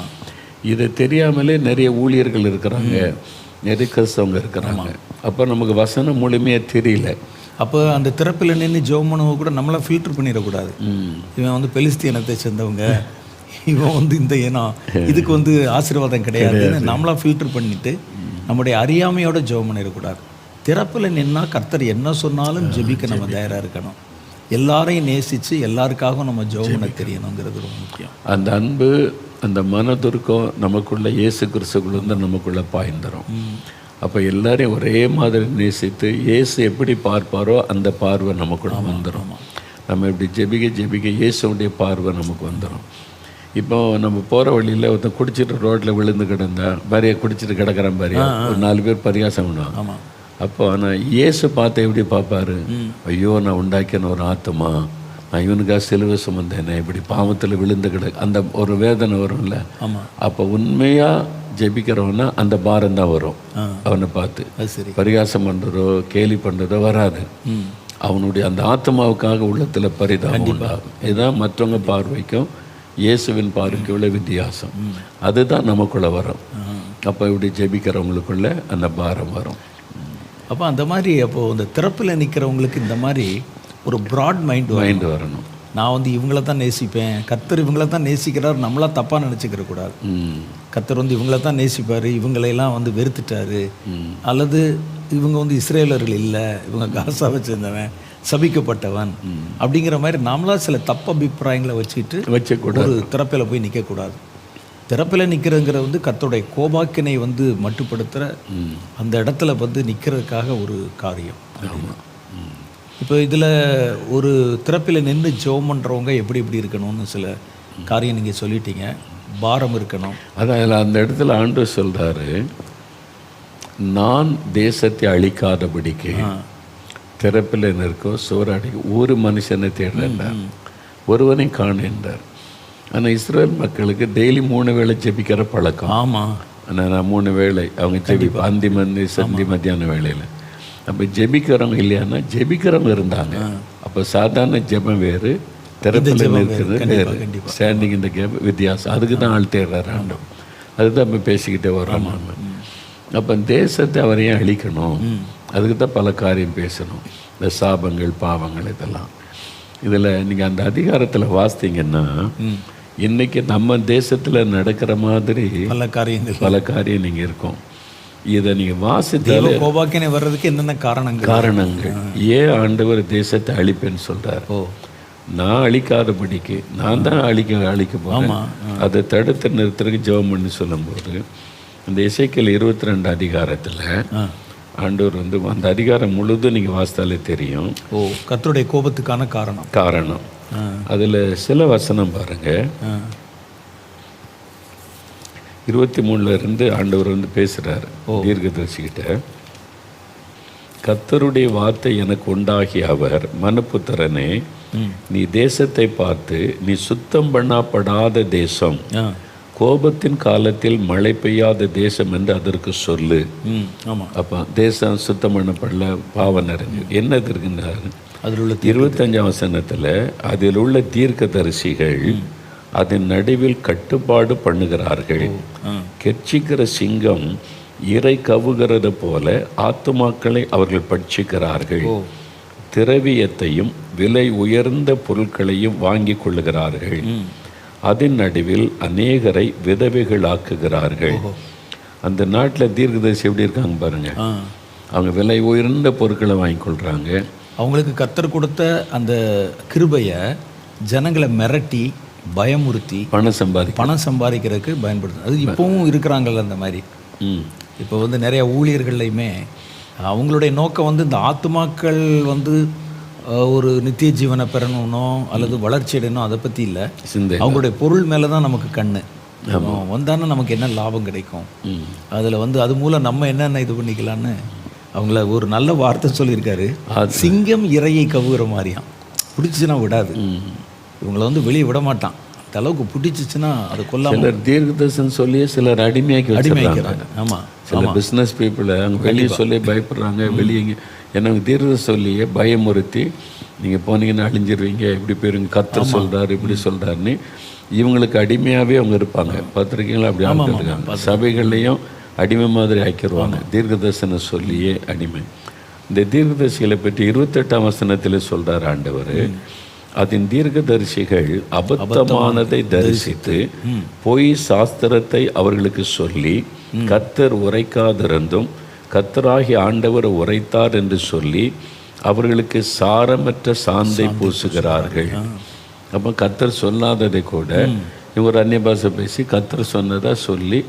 இதை தெரியாமலே நிறைய ஊழியர்கள் இருக்கிறாங்க, நிறைய கிறிஸ்தவங்க இருக்கிறாங்க. அப்போ நமக்கு வசனம் முழுமையாக தெரியல. அப்போ அந்த திறப்பில் நின்று ஜெபம் பண்ணவங்க கூட நம்மளாம் ஃபில்டர் பண்ணிடக்கூடாது. இவன் வந்து பெலிஸ்தீனத்தை இனத்தை சேர்ந்தவங்க, இவன் வந்து இந்த இனம், இதுக்கு வந்து ஆசீர்வாதம் கிடையாதுன்னு நம்மளாம் ஃபில்டர் பண்ணிவிட்டு நம்முடைய அறியாமையோட ஜெபம் பண்ணிடக்கூடாது. திறப்பில் நின்னா கர்த்தர் என்ன சொன்னாலும் ஜெபிக்க நம்ம தயாராக இருக்கணும். எல்லாரையும் நேசித்து எல்லாருக்காகவும் நம்ம ஜெபம் பண்ண தெரியணுங்கிறது ரொம்ப முக்கியம். அந்த அன்பு, அந்த மனதுருக்கம் நமக்குள்ள இயேசு கிறிஸ்துக்குள்ள நமக்குள்ளே பாய்ந்துடும். அப்போ எல்லாரையும் ஒரே மாதிரி நேசித்து இயேசு எப்படி பார்ப்பாரோ அந்த பார்வை நமக்குள்ள வந்துடும். நம்ம இப்படி ஜெபிக்க இயேசுடைய பார்வை நமக்கு வந்துடும். இப்போ நம்ம போகிற வழியில் ஒருத்தன் குடிச்சிட்டு ரோட்டில் விழுந்து கிடந்தா, பாரியா குடிச்சிட்டு கிடக்கிறான் பாரியா, ஒரு 4 பேர் பரிகாசம் பண்ணுவான். அப்போ ஆனால் இயேசு பார்த்து எப்படி பார்ப்பாரு? ஐயோ, நான் உண்டாக்கின ஒரு ஆத்மா, நான் இவனுக்காக சிலுவை சுமந்தேனே, இப்படி பாவத்தில் விழுந்து அந்த ஒரு வேதனை வரும்ல. அப்போ உண்மையாக ஜெபிக்கிறவனா அந்த பாரம் தான் வரும். அவனை பார்த்து பரிகாசம் பண்ணுறதோ கேலி பண்ணுறதோ வராது. அவனுடைய அந்த ஆத்மாவுக்காக உள்ளத்தில் பரிதாபம் உண்டாகும். இதுதான் மற்றவங்க பார்வைக்கும் இயேசுவின் பார்வைக்கு உள்ள வித்தியாசம். அதுதான் நமக்குள்ளே வரும். அப்போ இப்படி ஜெபிக்கிறவங்களுக்குள்ள அந்த பாரம் வரும். அப்போ அந்த மாதிரி அப்போது இந்த திறப்பில் நிற்கிறவங்களுக்கு இந்த மாதிரி ஒரு ப்ராட் மைண்ட் வரணும். நான் வந்து இவங்கள தான் நேசிப்பேன், கர்த்தர் இவங்கள தான் நேசிக்கிறார், நம்மளாம் தப்பாக நினச்சிக்கிற கூடாது. கர்த்தர் வந்து இவங்கள தான் நேசிப்பார், இவங்களையெல்லாம் வந்து வெறுத்துட்டாரு, அல்லது இவங்க வந்து இஸ்ரேலர்கள் இல்லை, இவங்க காசாவை சேர்ந்தவன், சபிக்கப்பட்டவன் அப்படிங்கிற மாதிரி நாமளாக சில தப்பு அபிப்பிராயங்களை வச்சுக்கிட்டு ஒரு திறப்பில் போய் நிற்கக்கூடாது. திறப்பில் நிற்கிறதுங்கிற வந்து கர்த்தருடைய கோபாக்கினை வந்து மட்டுப்படுத்துகிற அந்த இடத்துல வந்து நிற்கிறதுக்காக ஒரு காரியம். இப்போ இதில் ஒரு திறப்பில் நின்று ஜெபம் பண்ணுறவங்க எப்படி இருக்கணும்னு சில காரியம் நீங்கள் சொல்லிட்டீங்க. பாரம் இருக்கணும். அதான் அந்த இடத்துல ஆண்டவர் சொல்கிறாரு, நான் தேசத்தை அழிக்காதபடிக்கு திறப்பில் நிற்கோ சோராடி ஒரு மனுஷனை தேடுறார், ஒருவனை காணுன்றார். ஆனால் இஸ்ரேல் மக்களுக்கு டெய்லி 3 வேளை ஜெபிக்கிற பழக்கம். ஆமாம், ஆனால் நான் 3 வேளை அவங்க ஜெபிப்பேன், அந்தி மந்தி சந்தி மத்தியான வேளையில். அப்போ ஜெபிக்கிறவங்க இல்லையானா ஜெபிக்கிறவங்க இருந்தாங்க. அப்போ சாதாரண ஜெபம் வேறு, திறப்பில் இருக்கிறது வேறு. ஸ்டாண்டிங் இந்த கேப் வித்தியாசம். அதுக்கு தான் ஆள் தேடுறாரு ஆண்டவன். அதுதான் இப்போ பேசிக்கிட்டே வரோம். அப்போ தேசத்தை அவரையும் அழிக்கணும், அதுக்கு தான் பல காரியம் பேசணும். இந்த சாபங்கள் பாவங்கள் இதெல்லாம். இதில் நீங்கள் அந்த அதிகாரத்தில் வாசித்தீங்கன்னா இன்றைக்கி நம்ம தேசத்தில் நடக்கிற மாதிரி பல காரியம் நீங்கள் இருக்கும். இதை நீங்கள் வாசித்தாலே கோபாக்கினை வர்றதுக்கு என்னென்ன காரணங்கள் ஏன் ஆண்டவர் தேசத்தை அழிப்பேன்னு சொல்கிறார். நான் அழிக்காதபடிக்கு நான் தான் அழிக்க போகிறேன். அதை தடுத்து நிறுத்துறதுக்கு ஜெபம் பண்ணி சொல்லும்போது இந்த எசேக்கியேல் 22 அதிகாரத்தில் ஆண்டவர் வந்து அந்த அதிகாரம் முழுதும் நீங்கள் வாசித்தாலே தெரியும். கர்த்தருடைய கோபத்துக்கான காரணம் அதில் சில வசனம் பாருங்கள். 23 ஆண்டவர் வந்து பேசுகிறார் தீர்க்கதரிசிக்கிட்ட. கர்த்தருடைய வார்த்தை எனக்கு உண்டாகிய அவர், மனுப்புத்திரனே, நீ தேசத்தை பார்த்து, நீ சுத்தம் பண்ணப்படாத தேசம், கோபத்தின் காலத்தில் மழை பெய்யாத தேசம் என்று அதற்கு சொல்லு. அப்போ தேசம் சுத்தம் பண்ணப்படல, பாவம் நிறைஞ்சு என்னது இருக்குன்னாரு. அதில் உள்ள 25 வசனத்தில் அதில் உள்ள தீர்க்கதரிசிகள் அதன் நடுவில் கட்டுப்பாடு பண்ணுகிறார்கள். கெர்ச்சிக்கிற சிங்கம் இறை கவுகிறது போல ஆத்துமாக்களை அவர்கள் பட்சிக்கிறார்கள். திரவியத்தையும் விலை உயர்ந்த பொருட்களையும் வாங்கி கொள்ளுகிறார்கள். அதன் நடுவில் அநேகரை விதவைகளாக்குகிறார்கள். அந்த நாட்டில் தீர்க்கதரிசி எப்படி இருக்காங்க பாருங்க. அவங்க விலை உயர்ந்த பொருட்களை வாங்கி கொள்கிறாங்க. அவங்களுக்கு கர்த்தர் கொடுத்த அந்த கிருபையை ஜனங்களை மிரட்டி பயமுறுத்தி பணம் சம்பாதிக்கிறதுக்கு பயன்படுத்து. அது இப்போவும் இருக்கிறாங்கல்ல அந்த மாதிரி. இப்போ வந்து நிறைய ஊழியர்கள்லையுமே அவங்களுடைய நோக்கம் இந்த ஆத்துமாக்கள் ஒரு நித்திய ஜீவனை பெறணும்னோ அல்லது வளர்ச்சி அடையணும் அதை பற்றி இல்லை. அவங்களுடைய பொருள் மேலே தான் நமக்கு கண்ணு. வந்தானே நமக்கு என்ன லாபம் கிடைக்கும், அதில் அது மூலம் நம்ம என்னென்ன இது பண்ணிக்கலான்னு அவங்கள ஒரு நல்ல வார்த்தை சொல்லியிருக்காரு. சிங்கம் இறையை கவுகிற மாதிரியாம், பிடிச்சிச்சுன்னா விடாது. இவங்களை வெளியே விட மாட்டான். அந்த அளவுக்கு பிடிச்சிச்சுன்னா அது கொல்லாம தீர்க்கதரிசனம் சொல்லி சிலர் அடிமையாக்கிறாங்க. ஆமாம், சில பிஸ்னஸ் பீப்புளை அங்கே வெளியே சொல்லி பயப்படுறாங்க. வெளியே எனக்கு தீர்க்கதரிசனம் சொல்லியே பயமுறுத்தி நீங்கள் போனீங்கன்னா அழிஞ்சிருவீங்க, இப்படி போயிருங்க, கர்த்தர் சொல்கிறாரு, இப்படி சொல்கிறாருன்னு இவங்களுக்கு அடிமையாகவே அவங்க இருப்பாங்க. பத்திரிகைகள் அப்படி ஆகிருக்காங்க. சபைகள்லையும் அடிமை மாதிரி ஆக்கிடுவாங்க. தீர்க்கதரிசனம் சொல்லியே அடிமை. இந்த தீர்க்கதரிசிகளை பற்றி 28ஆம் வசனத்தில் சொல்கிறார் ஆண்டவர். அதன் தீர்க்கதரிசிகள் அபத்தமானதை தரிசித்து பொய் சாஸ்திரத்தை அவர்களுக்கு சொல்லி கர்த்தர் உரைக்காதிருந்தும் கர்த்தராகி ஆண்டவர் உரைத்தார் என்று சொல்லி அவர்களுக்கு சாரமற்ற சாந்தை பூசுகிறார்கள். அப்போ கர்த்தர் சொல்லாததை கூட இவர் அந்நிய பாஷை பேசி கர்த்தர் சொன்னதா சொல்லி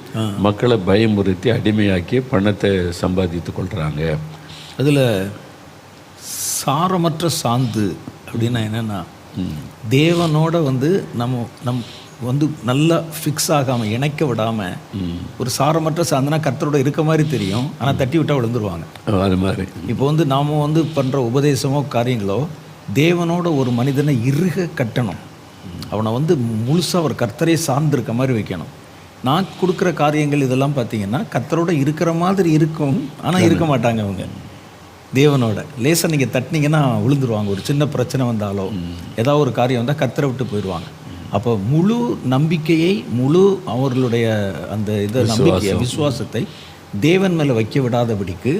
மக்களை பயமுறுத்தி அடிமையாக்கி பணத்தை சம்பாதித்து கொள்கிறாங்க. அதில் சாரமற்ற சாந்து அப்படின்னா என்னென்னா, தேவனோட நம்ம நல்லா ஃபிக்ஸ் ஆகாமல் இணைக்க விடாமல் ஒரு சாரமற்ற சாந்துனா கர்த்தரோட இருக்க மாதிரி தெரியும், ஆனால் தட்டி விட்டால் விழுந்துருவாங்க. அது மாதிரி இப்போ நாம் பண்ணுற உபதேசமோ காரியங்களோ தேவனோட ஒரு மனிதனை இறுக கட்டணும். அவனை முழுசாக ஒரு கர்த்தரே சார்ந்திருக்க மாதிரி வைக்கணும். நான் கொடுக்குற காரியங்கள் இதெல்லாம் பார்த்தீங்கன்னா கர்த்தரோட இருக்கிற மாதிரி இருக்கும், ஆனால் இருக்க மாட்டாங்க. அவங்க தேவனோட லேசாக நீங்கள் தட்டினீங்கன்னா விழுந்துருவாங்க. ஒரு சின்ன பிரச்சனை வந்தாலோ ஏதாவது ஒரு காரியம் வந்தால் கர்த்தரை விட்டு போயிடுவாங்க. அப்போ முழு நம்பிக்கையை முழு அவர்களுடைய அந்த நம்பிக்கையை விசுவாசத்தை தேவன் மேலே வைக்க விடாதபடிக்கு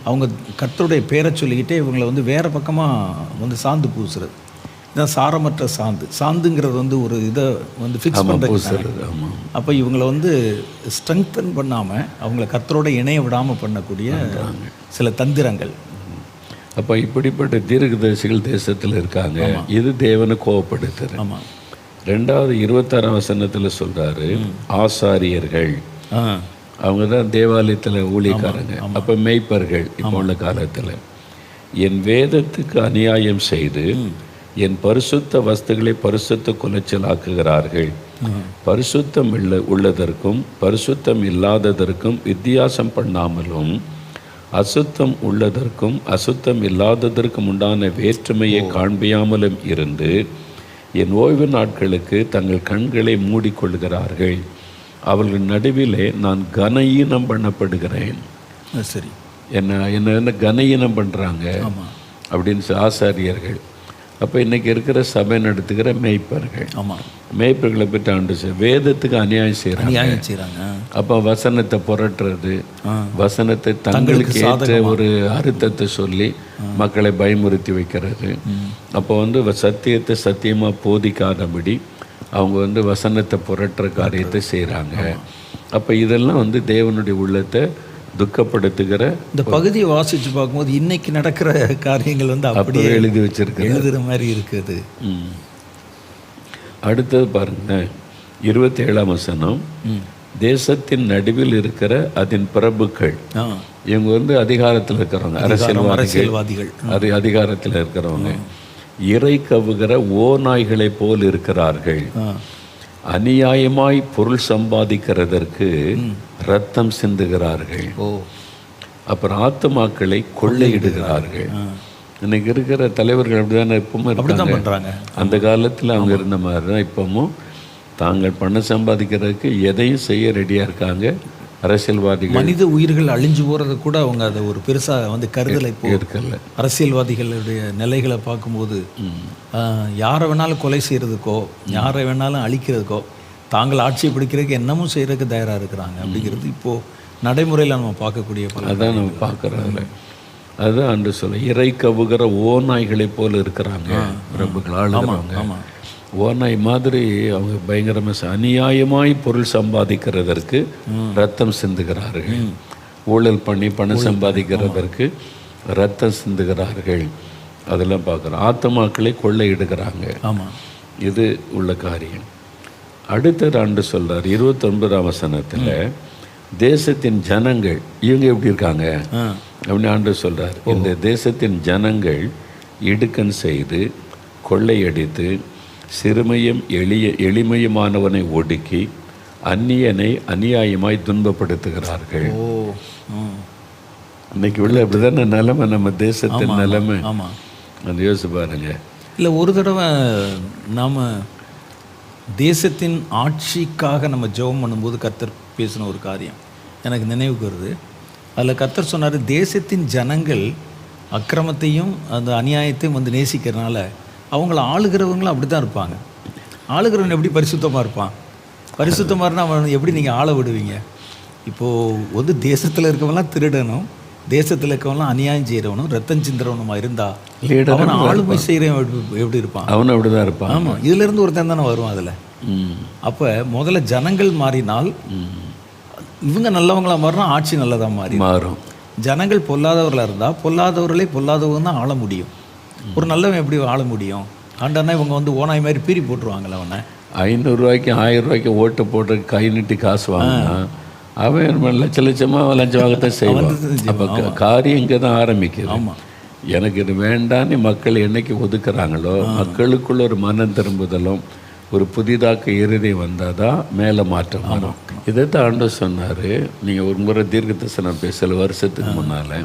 அவங்க கர்த்தருடைய பேரை சொல்லிக்கிட்டே இவங்களை வேறு பக்கமாக சாந்து பூசுறது. இதான் சாரமற்ற சாந்துங்கிறது ஒரு இதை ஃபிக்ஸ் பண்ணுறது. அப்போ இவங்களை ஸ்ட்ரெங்தன் பண்ணாமல் அவங்கள கர்த்தரோட இணைய விடாமல் பண்ணக்கூடிய சில தந்திரங்கள். அப்போ இப்படிப்பட்ட தீர்க்கதரிசிகள் தேசத்தில் இருக்காங்க. இது தேவனை கோவப்படுத்துது. ஆமாம். 2வது 26ஆம் வசனத்தில் சொல்கிறாரு, ஆசாரியர்கள் அவங்க தான் தேவாலயத்தில் ஊழியக்காரங்க. அப்போ மேய்ப்பர்கள் இப்போ உள்ள காலத்தில் என் வேதத்துக்கு அநியாயம் செய்து என் பரிசுத்த வஸ்துக்களை பரிசுத்த குலைச்சலாக்குகிறார்கள். பரிசுத்தம் உள்ளதற்கும் பரிசுத்தம் இல்லாததற்கும் வித்தியாசம் பண்ணாமலும் அசுத்தம் உள்ளதற்கும் அசுத்தம் இல்லாததற்கும் உண்டான வேற்றுமையை காண்பியாமலும் இருந்து என் ஓய்வு நாட்களுக்கு தங்கள் கண்களை மூடிக்கொள்கிறார்கள். அவர்கள் நடுவிலே நான் கனஈனம் பண்ணப்படுகிறேன். சரி, என்ன கனஈனம் பண்ணுறாங்க அப்படின்னு ஆசாரியர்கள். அப்போ இன்றைக்கி இருக்கிற சபை நடத்துகிற மேய்ப்பர்கள். ஆமாம், மேய்ப்பர்களை பற்றி ஆண்டு வேதத்துக்கு அநியாயம் செய்கிறாங்க. அப்போ வசனத்தை புரட்டுறது, வசனத்தை தங்களுக்கு ஏற்ற ஒரு அர்த்தத்தை சொல்லி மக்களை பயமுறுத்தி வைக்கிறது. அப்போ சத்தியத்தை சத்தியமாக போதிக்காதபடி அவங்க வசனத்தை புரட்டுற காரியத்தை செய்கிறாங்க. அப்போ இதெல்லாம் தேவனுடைய உள்ளத்தை துக்கப்படுத்துகிற இந்த பகுதியை வாசித்து பார்க்கும்போது இன்னைக்கு நடக்கிற காரியங்கள் அப்படியே எழுதி வச்சிருக்க எழுதுகிற மாதிரி இருக்குது. அடுத்தது பாருங்க, 27ஆம் வசனம். தேசத்தின் நடுவில் இருக்கிற அதன் பிரபுக்கள், இவங்க அதிகாரத்தில் இருக்கிறவங்க, அரசியல்வாதிகள், அதிகாரத்தில் இருக்கிறவங்க இறை கவுகிற ஓநாய்களை போல் இருக்கிறார்கள். அநியாயமாய் பொருள் சம்பாதிக்கிறதற்கு ரத்தம் சிந்துகிறார்கள். அப்புறம் ஆத்துமாக்களை கொள்ளையிடுகிறார்கள். இன்னைக்கு இருக்கிற தலைவர்கள் அப்படிதானே இப்பவும் இருக்காங்க. அந்த காலத்தில் அவங்க இருந்த மாதிரி தான் இப்பவும் தாங்கள் பணம் சம்பாதிக்கிறதுக்கு எதையும் செய்ய ரெடியாக இருக்காங்க அரசியல்வாதிகள். மனித உயிர்கள் அழிஞ்சு போகிறது கூட அவங்க அதை ஒரு பெருசாக கருதலை இருக்கல. அரசியல்வாதிகளுடைய நிலைகளை பார்க்கும்போது யாரை வேணாலும் கொலை செய்கிறதுக்கோ யாரை வேணாலும் அழிக்கிறதுக்கோ தாங்கள் ஆட்சியை பிடிக்கிறதுக்கு என்னமும் செய்கிறதுக்கு தயாராக இருக்கிறாங்க. அப்படிங்கிறது இப்போது நடைமுறையில் நம்ம பார்க்கக்கூடிய அதான் நம்ம பார்க்குறோம்ல. அதுதான் அன்று சொல்ல இறை கவுகிற ஓநாய்களைப் போல இருக்கிறாங்க பிரபுக்கள் ஆளுகிறவங்க. ஓநாய் மாதிரி அவங்க பயங்கரமாக அநியாயமாய் பொருள் சம்பாதிக்கிறதற்கு ரத்தம் சிந்துகிறார்கள். ஊழல் பண்ணி பணம் சம்பாதிக்கிறதற்கு ரத்தம் சிந்துகிறார்கள். அதெல்லாம் பார்க்குறோம். ஆத்மாக்களை கொள்ளையிடுகிறாங்க. இது உள்ள காரியம். அடுத்த ஆண்டு சொல்கிறார் 29ஆம் வசனத்தில், தேசத்தின் ஜனங்கள் இவங்க எப்படி இருக்காங்க அப்படின்னு ஆண்டு சொல்கிறார். இந்த தேசத்தின் ஜனங்கள் இடுக்கண் செய்து கொள்ளையடித்து சிறுமையும் எளிமையுமானவனை ஒடுக்கி அந்நியனை அநியாயமாய் துன்பப்படுத்துகிறார்கள். இன்னைக்கு உள்ள அப்படிதான நிலைமை, நம்ம தேசத்தின் நிலைமை. அந்த யோசிச்சு பாருங்க. இல்லை, ஒரு தடவை நாம் தேசத்தின் ஆட்சிக்காக நம்ம ஜெபம் பண்ணும்போது கர்த்தர் பேசின ஒரு காரியம் எனக்கு நினைவுக்கு வருது. அதில் கர்த்தர் சொன்னார், தேசத்தின் ஜனங்கள் அக்கிரமத்தையும் அந்த அநியாயத்தையும் வந்து நேசிக்கிறனால அவங்கள ஆளுகிறவங்களும் அப்படி தான் இருப்பாங்க. ஆளுகிறவன் எப்படி பரிசுத்தமாக இருப்பான்? பரிசுத்தமாக இருந்தால் அவன் எப்படி நீங்கள் ஆள விடுவீங்க? இப்போது வந்து தேசத்தில் இருக்கவங்களாம் திருடணும், தேசத்தில் இருக்கவங்களாம் அநியாயம் செய்கிறவனும் ரத்தம் சிந்துறவனுமா இருந்தால் அவன் ஆளுமை செய்கிறவன் எப்படி இருப்பான்? அவனும் அப்படி தான் இருப்பான். ஆமாம், இதுலேருந்து ஒருத்தன் தானே வருவான் அதில். அப்போ முதல்ல ஜனங்கள் மாறினால் இவங்க நல்லவங்களாக மாறினா ஆட்சி நல்லதாக மாறும். ஜனங்கள் பொல்லாதவர்களாக இருந்தால் பொல்லாதவர்களே பொல்லாதவங்க தான் ஆள முடியும். ஒரு நல்லவன் எப்படி ஆள முடியும்? ஆண்டானா இவங்க வந்து ஓனாய் மாதிரி பீறி போட்டுருவாங்களே அவனை. 500 ரூபாய்க்கு 1000 ரூபாய்க்கு ஓட்டு போட்டு கை நீட்டி காசு வாங்கினா அவன் லட்சமாக லஞ்சம் வாங்கத்தான் செய்வான். அப்போ காரியம் இங்கே தான் ஆரம்பிக்குது. எனக்கு இது வேண்டான்னு மக்கள் என்னைக்கு ஒதுக்குறாங்களோ, மக்களுக்குள்ள ஒரு மனம் திரும்புதலும் ஒரு புதிதாக்க இறுதி வந்தால் தான் மேலே மாற்றம் வரும். இதை தான் ஆண்டவர் சொன்னார். நீங்கள் ஒரு முறை தீர்க்க தரிசனம் பேசல வருஷத்துக்கு முன்னால்,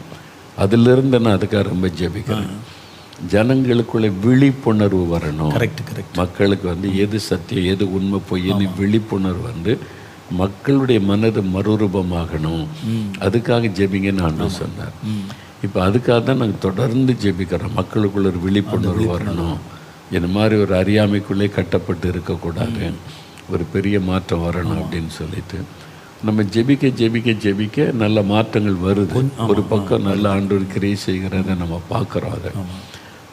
அதிலிருந்து நான் அதுக்காக ரொம்ப ஜெபிக்கிறேன். ஜனங்களுக்குள்ள விழிப்புணர்வு வரணும். கரெக்ட். மக்களுக்கு வந்து எது சத்தியம் எது உண்மை பொய்ன்னு விழிப்புணர்வு வந்து மக்களுடைய மனது மறுரூபமாகணும். அதுக்காக ஜெபிங்கன்னு ஆண்டவர் சொன்னார். இப்போ அதுக்காக தான் நாங்கள் தொடர்ந்து ஜெபிக்கிறோம். மக்களுக்குள்ள ஒரு விழிப்புணர்வு வரணும். இந்த மாதிரி ஒரு அறியாமைக்குள்ளே கட்டப்பட்டு இருக்கக்கூடாது, ஒரு பெரிய மாற்றம் வரணும் அப்படின்னு சொல்லிட்டு நம்ம ஜெபிக்க ஜெபிக்க ஜெபிக்க நல்ல மாற்றங்கள் வருது. ஒரு பக்கம் நல்ல ஆண்டவர் கிரியை செய்கிறத நம்ம பார்க்குறோம்.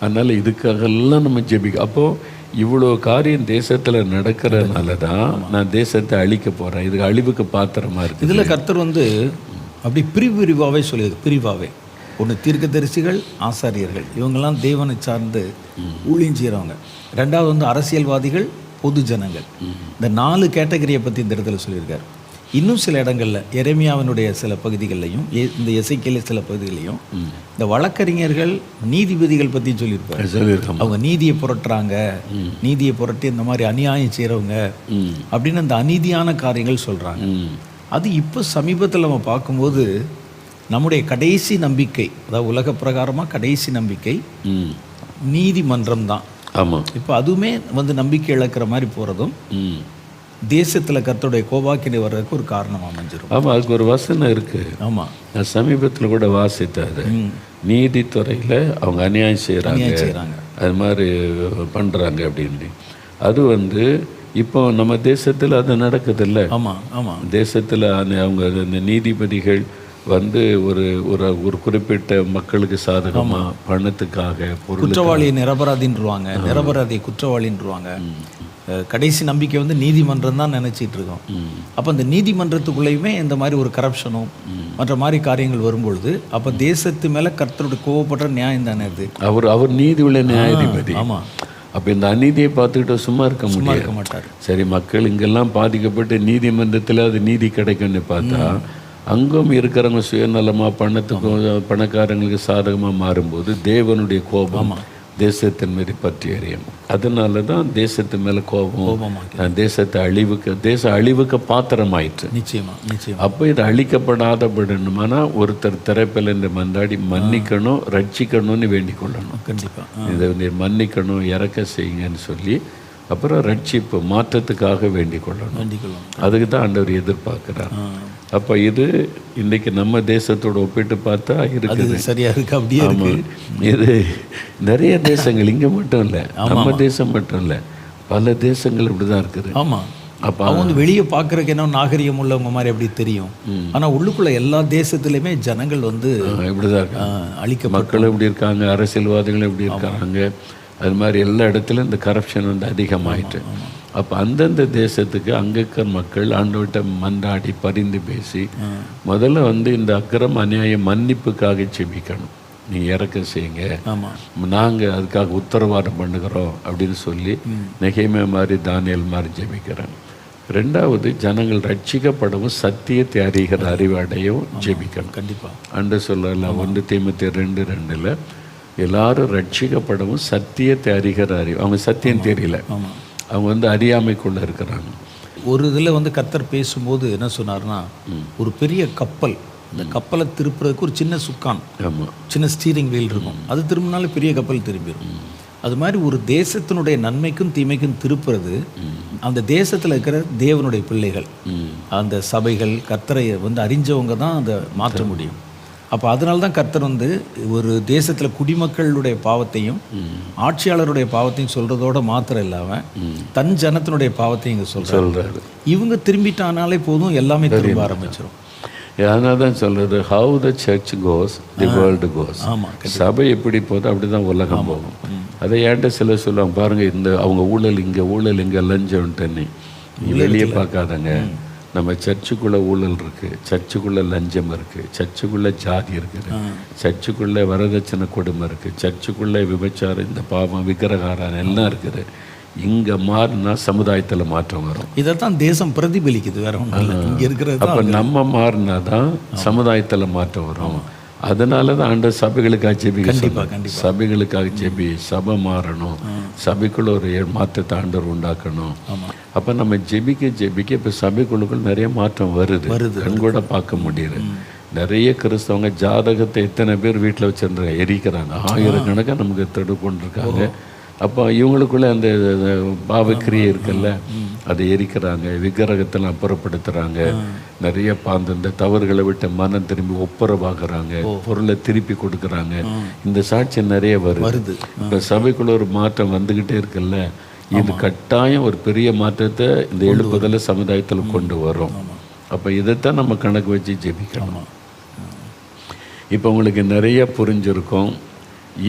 அதனால் இதுக்காகலாம் நம்ம ஜெபிக்க. அப்போது இவ்வளோ காரியம் தேசத்தில் நடக்கிறதுனால தான் நான் தேசத்தை அழிக்க போகிறேன், இதுக்கு அழிவுக்கு பாத்திரமாக இருக்குது. இதில் கர்த்தர் வந்து அப்படி பிரிவாகவே சொல்லியது. பிரிவாகவே ஒன்று தீர்க்கதரிசிகள், ஆசாரியர்கள், இவங்கெல்லாம் தேவனை சார்ந்து ஊழியம் செய்கிறவங்க. ரெண்டாவது வந்து அரசியல்வாதிகள், பொது ஜனங்கள். இந்த 4 கேட்டகரியை பற்றி இந்த இடத்துல சொல்லியிருக்காரு. இன்னும் சில இடங்களில் எரேமியாவினுடைய சில பகுதிகள்லையும் இந்த எசேக்கியேல் சில பகுதிகளையும் இந்த வழக்கறிஞர்கள், நீதிபதிகள் பற்றி சொல்லியிருப்பாங்க. அவங்க நீதியை புரட்டுறாங்க, நீதியை புரட்டி இந்த மாதிரி அநியாயம் செய்கிறவங்க அப்படின்னு அந்த அநீதியான காரியங்கள் சொல்கிறாங்க. அது இப்போ சமீபத்தில் நம்ம பார்க்கும்போது நம்முடைய கடைசி நம்பிக்கை, அதாவது உலக பிரகாரமாக கடைசி நம்பிக்கை நீதிமன்றம் தான். ஆமாம். இப்போ அதுவுமே வந்து நம்பிக்கை இழக்கிற மாதிரி போகிறதும் தேசத்தில் கர்த்தருடைய கோபாக்கினை வர்றதுக்கு ஒரு காரணமாக அமைஞ்சிடும். ஆமாம், அதுக்கு ஒரு வசனம் இருக்குது. ஆமாம், நான் சமீபத்தில் கூட வாசித்தது. நீதித்துறையில் அவங்க அநியாயம் செய்கிறாங்க, அது மாதிரி பண்ணுறாங்க அப்படின்னு. அது வந்து இப்போ நம்ம தேசத்தில் அது நடக்குதில்ல. ஆமாம், தேசத்தில் அவங்க அந்த நீதிபதிகள் வந்து ஒரு ஒரு குறிப்பிட்ட மக்களுக்கு சாதகமாக பணத்துக்காக குற்றவாளியை நிரபராதின்றுவாங்க, நிரபராதியை குற்றவாளின்றுவாங்க. கடைசி நம்பிக்கை வந்து நீதிமன்றம் தான் நினச்சிட்டு இருக்கோம். அப்போ அந்த நீதிமன்றத்துக்குள்ளேயுமே இந்த மாதிரி ஒரு கரப்ஷனும் மற்ற மாதிரி காரியங்கள் வரும்பொழுது அப்போ தேசத்து மேலே கர்த்தருடைய கோவப்படுற நியாயம் தானே அது. அவர் நீதி உள்ள நியாயாதிபதி. ஆமாம். அப்போ இந்த அநீதியை பார்த்துக்கிட்டு சும்மா இருக்க மாட்டார். சரி, மக்கள் இங்கெல்லாம் பாதிக்கப்பட்டு நீதிமன்றத்தில் அது நீதி கிடைக்கும்னு பார்த்தா அங்கும் இருக்கிறவங்க சுயநலமாக பணத்துக்கும் பணக்காரங்களுக்கு சாதகமாக மாறும்போது தேவனுடைய கோபம் தேசத்தின் மீது பற்றி எறியும். அதனால தான் தேசத்து மேலே கோபம், தேச அழிவுக்கு பாத்திரமாயிற்று. நிச்சயமா. அப்போ இது அழிக்கப்படாதபடணுமானா ஒருத்தர் திரைப்பில் இந்த மன்றாடி மன்னிக்கணும், ரட்சிக்கணும்னு வேண்டிக் கொள்ளணும். கண்டிப்பாக இதை மன்னிக்கணும், இறக்க செய்யுங்கன்னு சொல்லி அப்புறம் ரட்சிப்பு மாற்றத்துக்காக வேண்டிக் கொள்ளணும். அதுக்கு தான் ஆண்டவர் எதிர்பார்க்குறார். அப்போ இது இன்றைக்கி நம்ம தேசத்தோடு ஒப்பிட்டு பார்த்தா இருக்குது, சரியாக இருக்குது. அப்படியே ஆமாம், இது நிறைய தேசங்கள், இங்கே மட்டும் இல்லை, நம்ம தேசம் மட்டும் இல்லை, பல தேசங்கள் இப்படி தான் இருக்குது. ஆமாம், அப்போ அவங்க வந்து வெளியே பார்க்குறக்கு என்ன நாகரிகம் உள்ளவங்க மாதிரி எப்படி தெரியும். ஆனால் உள்ளுக்குள்ள எல்லா தேசத்துலையுமே ஜனங்கள் வந்து இப்படிதான் இருக்காங்க. அழிக்க மக்கள் எப்படி இருக்காங்க, அரசியல்வாதிகள் எப்படி இருக்காங்க, அது மாதிரி எல்லா இடத்துலையும் இந்த கரப்ஷன் வந்து அதிகமாயிட்டு. அப்போ அந்தந்த தேசத்துக்கு அங்கே இருக்கிற மக்கள் ஆண்டவர்கிட்ட மன்றாடி பரிந்து பேசி முதல்ல வந்து இந்த அக்கிரம் அநியாயம் மன்னிப்புக்காக செபிக்கணும். நீங்கள் இறக்க செய்யுங்க, நாங்கள் அதுக்காக உத்தரவாதம் பண்ணுகிறோம் அப்படின்னு சொல்லி நெகேமியா மாதிரி தானியேல் மாதிரி ஜெபிக்கிறாங்க. ரெண்டாவது ஜனங்கள் ரட்சிக்கப்படவும் சத்தியத்தை அறிகிற அறிவாடையும் ஜெபிக்கணும். கண்டிப்பாக அன்று சொல்லலாம் 1 தீமோத்தேயு 2:2 எல்லாரும் ரட்சிக்கப்படவும் சத்தியத்தை அறிகிற அறிவு. அவங்க சத்தியம் தெரியல, அவங்க வந்து அறியாமைக்குள்ளே இருக்கிறாங்க. ஒரு இதில் வந்து கர்த்தர் பேசும்போது என்ன சொன்னார்னா, ஒரு பெரிய கப்பல், இந்த கப்பலை திருப்புறதுக்கு ஒரு சின்ன சுக்கான், சின்ன ஸ்டீரிங் வீல் இருக்கும், அது திரும்பினாலும் பெரிய கப்பல் திரும்பிடும். அது மாதிரி ஒரு தேசத்தினுடைய நன்மைக்கும் தீமைக்கும் திருப்புறது அந்த தேசத்தில் இருக்கிற தேவனுடைய பிள்ளைகள், அந்த சபைகள், கர்த்தரை வந்து அறிஞ்சவங்க தான் அதை மாற்ற முடியும். அப்போ அதனால தான் கர்த்தர் வந்து ஒரு தேசத்தில் குடிமக்களுடைய பாவத்தையும் ஆட்சியாளருடைய பாவத்தையும் சொல்கிறதோட மாத்திரம் இல்லாமல் தன் ஜனத்தினுடைய பாவத்தையும் இங்கே சொல்கிறாரு. இவங்க திரும்பிட்டானாலே போதும், எல்லாமே திரும்ப ஆரம்பிச்சிடும். அதனால தான் சொல்கிறது, how the church goes the world goes. சபை எப்படி போதோ அப்படி தான் உலகம் போகும். அதை ஏன்ட்ட சிலர் சொல்லுவாங்க, பாருங்கள் இந்த அவங்க ஊழல் இங்கே லஞ்சம் தண்ணி வெளியே பார்க்காதங்க. நம்ம சர்ச்சுக்குள்ளே ஊழல் இருக்குது, சர்ச்சுக்குள்ளே லஞ்சம் இருக்குது, சர்ச்சுக்குள்ளே ஜாதி இருக்குது, சர்ச்சுக்குள்ளே வரதட்சணை கொடுமை இருக்குது, சர்ச்சுக்குள்ளே விபச்சாரம், இந்த பாவம், விக்கிரகாரம் எல்லாம் இருக்குது. இங்கே மாறினா சமுதாயத்தில் மாற்றம் வரும். இதைத்தான் தேசம் பிரதிபலிக்குது, வேற ஒன்றும் இங்கே இருக்கிறது. அப்போ நம்ம மாறினா தான் சமுதாயத்தில் மாற்றம் வரும். அதனால தான் ஆண்டவர் சபைகளுக்காக ஜெபிக்க, சபைகளுக்காக ஜெபி, சபை மாறணும், சபைக்குள்ள ஒரு மாற்றத்தை ஆண்டவர் உண்டாக்கணும். அப்போ நம்ம ஜெபிக்க இப்போ சபைக்குள்ளுக்குள் நிறைய மாற்றம் வருது, கண்கூட பார்க்க முடியுது. நிறைய கிறிஸ்தவங்க ஜாதகத்தை எத்தனை பேர் வீட்டில் வச்சுருந்தாங்க, எரிக்கிறாங்க, ஆயிரக்கணக்காக நமக்கு தடு கொண்டிருக்காங்க. அப்போ இவங்களுக்குள்ளே அந்த பாவக்கிரியை இருக்குல்ல, அதை எரிக்கிறாங்க, விக்கிரகத்தெல்லாம் அப்புறப்படுத்துகிறாங்க, நிறைய இந்த தவறுகளை விட்டு மனம் திரும்பி ஒப்புரவாகிறாங்க, பொருளை திருப்பி கொடுக்குறாங்க. இந்த சாட்சி நிறைய வருது. இப்போ சபைக்குள்ள ஒரு மாற்றம் வந்துக்கிட்டே இருக்குல்ல, இது கட்டாயம் ஒரு பெரிய மாற்றத்தை இந்த எழுப்புதலை சமுதாயத்தில் கொண்டு வரும். அப்போ இதைத்தான் நம்ம கணக்கு வச்சு ஜெபிக்கணும். இப்போ உங்களுக்கு நிறைய புரிஞ்சிருக்கும்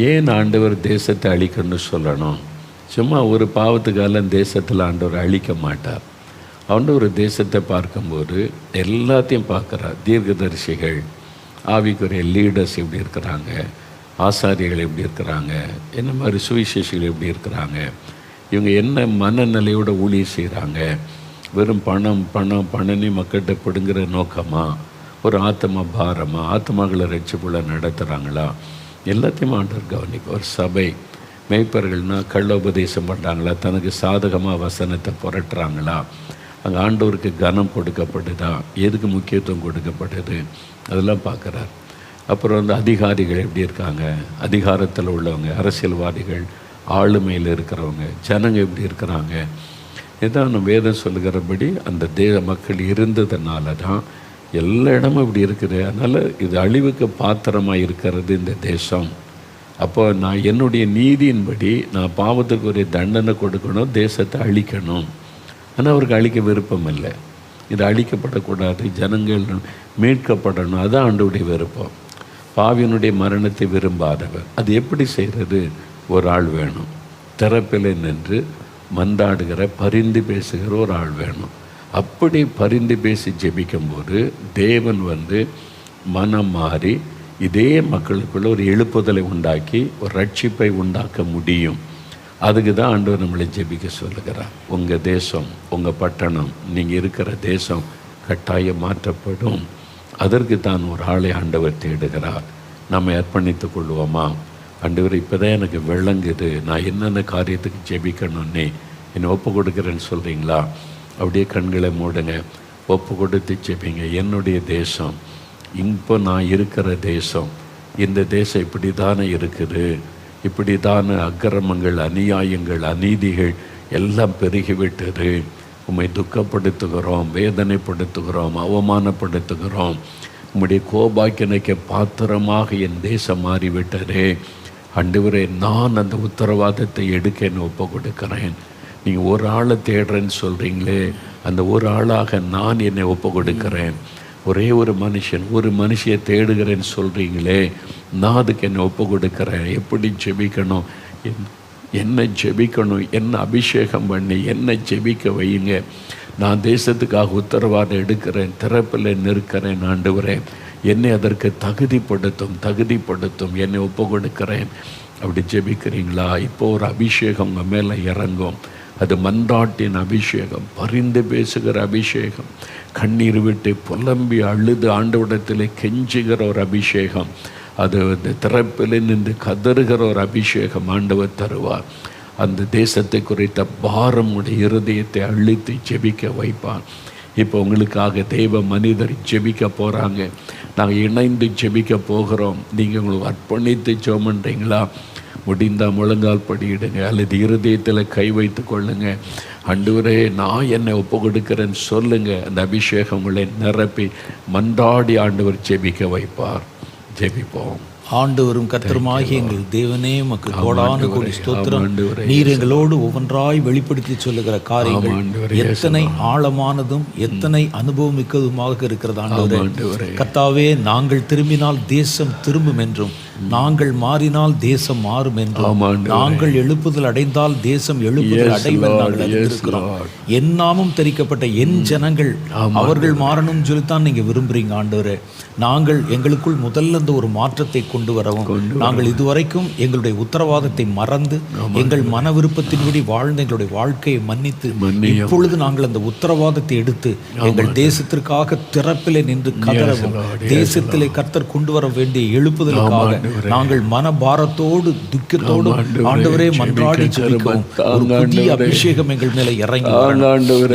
ஏன் ஆண்டவர் தேசத்தை அழிக்கணும்னு சொல்லணும். சும்மா ஒரு பாவத்துக்கால தேசத்தில் ஆண்டவர் அழிக்க மாட்டார். ஆண்டவர் ஒரு தேசத்தை பார்க்கும்போது எல்லாத்தையும் பார்க்குறார். தீர்க்கதரிசிகள், ஆவிக்குரிய லீடர்ஸ் எப்படி இருக்கிறாங்க, ஆசாரியர்கள் எப்படி இருக்கிறாங்க, என்ன மாதிரி சுவிசேஷிகள் எப்படி இருக்கிறாங்க, இவங்க என்ன மனநிலையோட ஊழியம் செய்கிறாங்க, வெறும் பணனே மக்கள்கிட்ட பிடுங்குற நோக்கமா, ஒரு ஆத்மா பாரமா, ஆத்மாக்களை ரட்சிப்புள்ள நடத்துகிறாங்களா, எல்லாத்தையும் ஆண்டவர் கவனிப்பார். ஒரு சபை மேய்ப்பர்கள்னால் கள்ளோபதேசம் பண்ணுறாங்களா, தனக்கு சாதகமாக வசனத்தை புரட்டுறாங்களா, அங்கே ஆண்டவருக்கு கனம் கொடுக்கப்படுதா, எதுக்கு முக்கியத்துவம் கொடுக்கப்படுது, அதெல்லாம் பார்க்குறார். அப்புறம் வந்து அதிகாரிகள் எப்படி இருக்காங்க, அதிகாரத்தில் உள்ளவங்க, அரசியல்வாதிகள், ஆளுமையில் இருக்கிறவங்க, ஜனங்க எப்படி இருக்கிறாங்க. இதான் நம்ம வேதம் சொல்லுகிறபடி அந்த மக்கள் இருந்ததுனால தான் எல்லா இடமும் இப்படி இருக்குது. அதனால் இது அழிவுக்கு பாத்திரமாக இருக்கிறது இந்த தேசம். அப்போ நான் என்னுடைய நீதியின்படி நான் பாவத்துக்கு ஒரு தண்டனை கொடுக்கணும், தேசத்தை அழிக்கணும். ஆனால் அவருக்கு அழிக்க விருப்பம் இல்லை. இது அழிக்கப்படக்கூடாது, ஜனங்கள் மீட்கப்படணும், அதுதான் ஆண்டவருடைய விருப்பம். பாவியனுடைய மரணத்தை விரும்பாதவர். அது எப்படி செய்கிறது? ஒரு ஆள் வேணும், திறப்பில் நின்று மன்றாடுகிற, பரிந்து பேசுகிற ஒரு ஆள் வேணும். அப்படி பரிந்து பேசி ஜெபிக்கும்போது தேவன் வந்து மனம் மாறி இதே மக்களுக்குள்ள ஒரு எழுப்புதலை உண்டாக்கி ஒரு ரட்சிப்பை உண்டாக்க முடியும். அதுக்கு தான் ஆண்டவர் நம்மளை ஜெபிக்க சொல்லுகிறார். உங்கள் தேசம், உங்கள் பட்டணம், நீங்கள் இருக்கிற தேசம் கட்டாயம் மாற்றப்படும். அதற்கு தான் ஒரு ஆளை ஆண்டவர் தேடுகிறார். நம்ம அர்ப்பணித்து கொள்வோமா? ஆண்டவர் இப்போ தான் எனக்கு விளங்குது, நான் என்னென்ன காரியத்துக்கு ஜெபிக்கணும்னே, என்னை ஒப்பு கொடுக்குறேன்னு சொல்கிறீங்களா? அப்படியே கண்களை மூடுங்க, ஒப்பு கொடுத்து ஜெபிங்க. என்னுடைய தேசம், இப்போ நான் இருக்கிற தேசம், இந்த தேசம் இப்படி தானே இருக்குது, இப்படி தானே அக்கிரமங்கள், அநியாயங்கள், அநீதிகள் எல்லாம் பெருகிவிட்டது. உம்மை துக்கப்படுத்துகிறோம், வேதனைப்படுத்துகிறோம், அவமானப்படுத்துகிறோம். உம்முடைய கோபாக்கினைக்கு பாத்திரமாக என் தேசம் மாறிவிட்டதே. ஆண்டவரே, நான் அந்த உத்தரவாதத்தை எடுக்க ஒப்பு கொடுக்கிறேன். நீங்கள் ஒரு ஆளை தேடுறேன்னு சொல்கிறீங்களே, அந்த ஒரு ஆளாக நான் என்னை ஒப்பு கொடுக்கிறேன். ஒரே ஒரு மனுஷியை தேடுகிறேன்னு சொல்கிறீங்களே, நான் அதுக்கு என்னை ஒப்பு கொடுக்கிறேன். எப்படி ஜெபிக்கணும், என்ன ஜெபிக்கணும், என்ன அபிஷேகம் பண்ணி என்ன ஜெபிக்க வையுங்க. நான் தேசத்துக்காக உத்தரவாதம் எடுக்கிறேன், திறப்பில் நிற்கிறேன். ஆண்டவரே, என்னை அதற்கு தகுதிப்படுத்தும், என்னை ஒப்பு கொடுக்கிறேன். அப்படி ஜெபிக்கிறீங்களா? இப்போ ஒரு அபிஷேகம் உங்கள் மேலே இறங்கும். அது மன்றாட்டின் அபிஷேகம், பரிந்து பேசுகிற அபிஷேகம், கண்ணீர் விட்டு புலம்பி அழுது ஆண்டவரிடத்தில் கெஞ்சுகிற ஒரு அபிஷேகம், அது திறப்பில் நின்று கதறுகிற ஒரு அபிஷேகம் ஆண்டவர் தருவார். அந்த தேசத்தை குறித்த பாரம் உடைய இருதயத்தை அழித்து ஜெபிக்க வைப்பான். இப்போ உங்களுக்காக தெய்வ மனிதர் ஜெபிக்க போகிறாங்க. நாங்கள் இணைந்து ஜெபிக்க போகிறோம். நீங்கள் உங்களுக்கு அர்ப்பணித்து ஜெபம் பண்ணுறீங்களா? முடிந்தால் முழங்கால் படியிடுங்க, அல்லது இருதயத்தில் கை வைத்து கொள்ளுங்க. ஆண்டவரே, நான் என்னை ஒப்பு கொடுக்கிறேன்னு சொல்லுங்கள். அந்த அபிஷேகம் உங்களை நிரப்பி மன்றாடி ஆண்டவர் ஜெபிக்க வைப்பார். ஜெபிப்போம். ஆண்டவரும் கர்த்தருமாகிய எங்கள் தேவனே, உமக்கு கோடான கோடி ஸ்தோத்திரம். நீர் எங்களோடு ஒவ்வொன்றாய் வெளிப்படுத்தி சொல்லுகிற காரியங்கள் எத்தனை ஆழமானதும் எத்தனை அனுபவம் மிக்கதுமாக இருக்கிறது. ஆண்டவரே கர்த்தாவே, நாங்கள் திரும்பினால் தேசம் திரும்பும் என்றும், நாங்கள் மாறினால் தேசம் மாறும் என்றும், நாங்கள் எழுப்புதல் அடைந்தால் தேசம் எழுப்புதல் அடைவென்று நாங்கள் அறிந்திருக்கிறோம். என் நாமம் தெரிக்கப்பட்ட என் ஜனங்கள் அவர்கள் மாறணும் சொல்லித்தான் நீங்க விரும்புறீங்க. ஆண்டவரே, நாங்கள் எங்களுக்குள் முதல்ல இந்த ஒரு மாற்றத்தை கொண்டு வரவும், நாங்கள் இதுவரைக்கும் எங்களுடைய உத்தரவாதத்தை மறந்து எங்கள் மன விருப்பத்தின்படி வாழ்ந்த எங்களுடைய வாழ்க்கையை மன்னித்து இப்பொழுது நாங்கள் அந்த உத்தரவாதத்தை எடுத்து எங்கள் தேசத்திற்காக திறப்பிலே நின்று கதறவும், தேசத்திலே கர்த்தர் கொண்டு வர வேண்டிய எழுப்புதலுக்காக நாங்கள் மன பாரத்தோடு துக்கத்தோடு ஆண்டவரே மன்றாடி ஜெபிக்கவும் ஒரு புதிய அபிஷேகம் எங்கள் மேலே இறங்கி,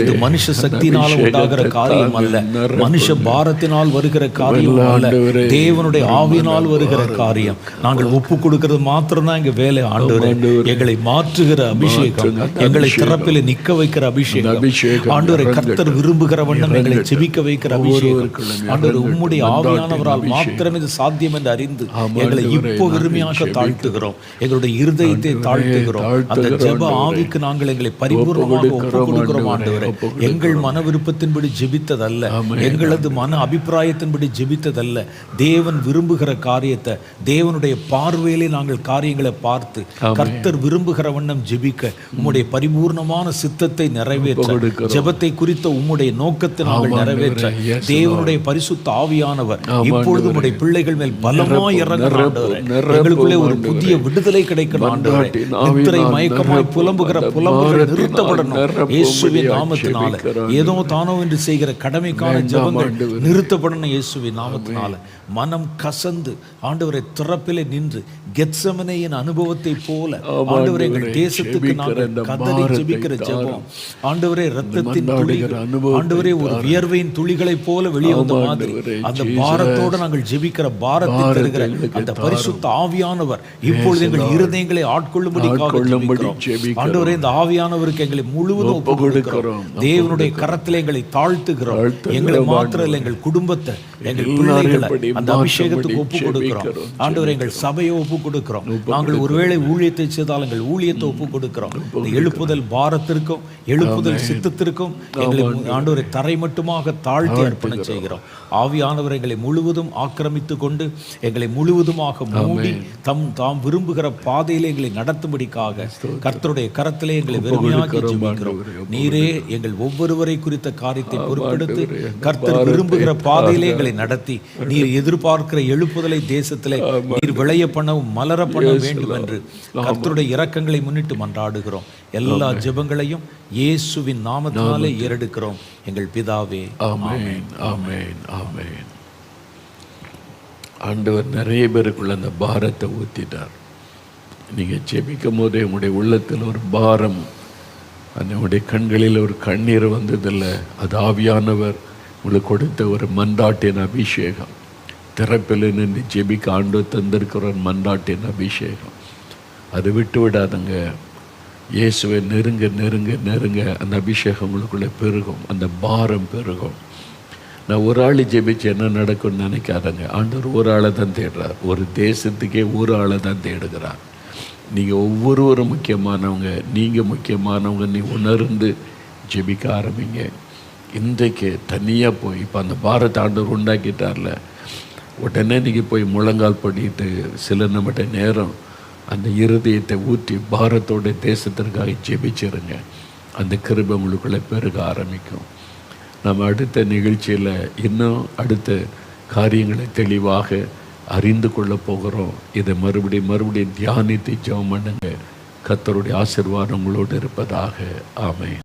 இது மனுஷ சக்தியினால் உண்டாகிற காரியம் அல்ல, மனுஷ பாரத்தினால் வருகிற காரியம் அல்ல, தேவனுடைய ஆவியினால் வருகிற காரியம். நாங்கள் ஒப்பு கொடுக்கிறது மாத்திரம்தான் எங்க வேலை. ஆண்டவரே, எங்களை மாற்றுகிற அபிஷேகம், எங்களை திறப்பில் நிற்க வைக்கிற அபிஷேகம், ஆண்டவரை கர்த்தர் விரும்புகிற வண்ணம் எங்களை ஜெபிக்க வைக்கிற அபிஷேகம். ஆண்டவரே, உம்முடைய ஆவியானவரால் மாத்திரம் இது சாத்தியம் என்று அறிந்து எங்களை இப்போ விரும்பியாக தாழ்த்துகிறோம். எங்களுடைய இருதயத்தை தாழ்த்துகிறோம். அந்த ஜெப ஆவிக்கு நாங்கள் எங்களை பரிபூர்ணமாக ஒப்பு கொடுக்கிறோம். ஆண்டவரே, எங்கள் மன விருப்பத்தின்படி ஜெபித்ததல்ல, எங்களது மன அபிப்பிராயத்தின்படி ஜெபித்ததல்ல, தேவன் விரும்புகிற காரியத்தை, தேவனுடைய பார்வையிலே நாங்கள் காரியங்களை பார்த்து கர்த்தர் விரும்புகிற வண்ணம் ஜெபிக்க, உம்முடைய பரிபூர்ணமான சித்தத்தை நிறைவேற்ற, ஜெபத்தை குறித்த உம்முடைய நோக்கத்தை நாங்கள் நிறைவேற்ற தேவனுடைய பரிசுத்த ஆவியானவர் இப்பொழுது உம்முடைய பிள்ளைகள் மேல் பலமாய் இறங்கணும். எங்களுக்குள்ளே ஒரு புதிய விடுதலை கிடைக்கணும். ஆண்டவரே, நித்திரை மயக்கமாய் புலம்புகிற புலம்புகள் நிறுத்தப்படணும் இயேசுவின் நாமத்தினால. ஏதோ தானோ என்று செய்கிற கடமைக்கான ஜெபங்கள் நிறுத்தப்படணும் இயேசுவின் நாமத்தினால. மனம் கசந்து ஆண்டவரை திறப்பிலே நின்று கெத்செமனேயின் அனுபவத்தை போல ஆண்டவரே எங்கள் தேசத்துக்கு நாங்கள் கதறி ஜெபிக்கிற ஜெபம், ஆண்டவரே இரத்தத்தின் துளிகள், ஆண்டவரே ஒரு வியர்வையின் துளிகளை போல வெளியே வந்த மாதிரி அந்த பாரத்தோடு நாங்கள் ஜெபிக்கிற பாரத்தை தருகிற அந்த பரிசுத்த ஆவியானவர் இப்பொழுது எங்கள் இருதயங்களை ஆட்கொள்ளும்படிக்காக ஜெபிக்கிறோம். ஆண்டவரே, இந்த ஆவியானவருக்கு எங்களை முழுவதும் ஒப்பு கொடுக்கிறோம். தேவனுடைய கரத்திலே எங்களை தாழ்த்துகிறோம். எங்களை மாத்திரம் எங்கள் குடும்பத்தை, எங்கள் பிள்ளைகளை அந்த அபிஷேகத்துக்கு ஒப்பு கொடுக்கிறோம். ஆண்டவரே, எங்கள் சபையை ஒப்பு கொடுக்கிறோம். நாங்கள் ஒருவேளை ஊழியத்தை செய்தால் எங்கள் ஊழியத்தை ஒப்பு கொடுக்கிறோம். எழுப்புதல் பாரத்திற்கும் எழுப்புதல் சித்தத்திற்கும் எங்களை ஆண்டவரை தரை மட்டுமாக தாழ்த்தி அர்ப்பணம் செய்கிறோம். ஆவியானவர் எங்களை முழுவதும் ஆக்கிரமித்து கொண்டு எங்களை முழுவதுமாக மூடி தாம் விரும்புகிற பாதையிலே எங்களை நடத்தும்படிக்காக கர்த்தருடைய கரத்திலே எங்களை வெறுமையாக்கி ஜெபிக்கிறோம். நீரே எங்கள் ஒவ்வொருவரை குறித்த காரியத்தை பொறுப்பெடுத்து கர்த்தர் விரும்புகிற பாதையிலே எங்களை நடத்தி நீர் எதிர்பார்க்கிற எழுப்புதலை தேசத்திலே நீர் விளைய பண்ணவும் மலர பண்ண வேண்டும் என்று கர்த்தருடைய இரக்கங்களை முன்னிட்டு மன்றாடுகிறோம். எல்லா ஜெபங்களையும் இயேசுவின் நாமத்தினாலே ஏறெடுக்கிறோம் எங்கள் பிதாவே. ஆமென், ஆமென், ஆமென். ஆண்டவர் நிறைய பேருக்குள்ள அந்த பாரத்தை ஊத்திட்டார். நீங்கள் ஜெபிக்கும் போதே உங்களுடைய உள்ளத்தில் ஒரு பாரம், உங்களுடைய கண்களில் ஒரு கண்ணீர் வந்ததில்லை. அது ஆவியானவர் உங்களுக்கு கொடுத்த ஒரு மன்றாட்டின் அபிஷேகம். திறப்பில் நின்று ஜெபிக்க ஆண்டவர் தந்திருக்கிற ஒரு மன்றாட்டின் அபிஷேகம். அது விட்டு விடாதுங்க. இயேசுவை நெருங்க நெருங்க நெருங்க அந்த அபிஷேகம் உங்களுக்குள்ளே பெருகும், அந்த பாரம் பெருகும். நான் ஒரு ஆள் ஜெபிச்சு என்ன நடக்கும்னு நினைக்காதங்க. ஆண்டவர் ஒரு ஆளை தான் தேடுறார். ஒரு தேசத்துக்கே ஒரு ஆளை தான் தேடுகிறார். நீங்கள் ஒவ்வொருவரும் முக்கியமானவங்க, நீங்கள் முக்கியமானவங்க. நீ உணர்ந்து ஜெபிக்க ஆரம்பிங்க. இன்றைக்கு தனியாக போய் இப்போ அந்த பாரத்தை ஆண்டவர் உண்டாக்கிட்டார்ல, உடனே நீங்கள் போய் முழங்கால் பண்ணிட்டு சில நிமிட நேரம் அந்த இருதயத்தை ஊற்றி பாரத்தோட தேசத்திற்காக ஜெபிச்சிருங்க. அந்த கிருபை உங்களுக்குள்ளே பெருக ஆரம்பிக்கும். நம்ம அடுத்த நிகழ்ச்சியில் இன்னும் அடுத்த காரியங்களை தெளிவாக அறிந்து கொள்ள போகிறோம். இதை மறுபடியும் தியானித்து ஜெபம் பண்ணுங்க. கர்த்தருடைய ஆசீர்வாதம் உங்களோடு இருப்பதாக. ஆமென்.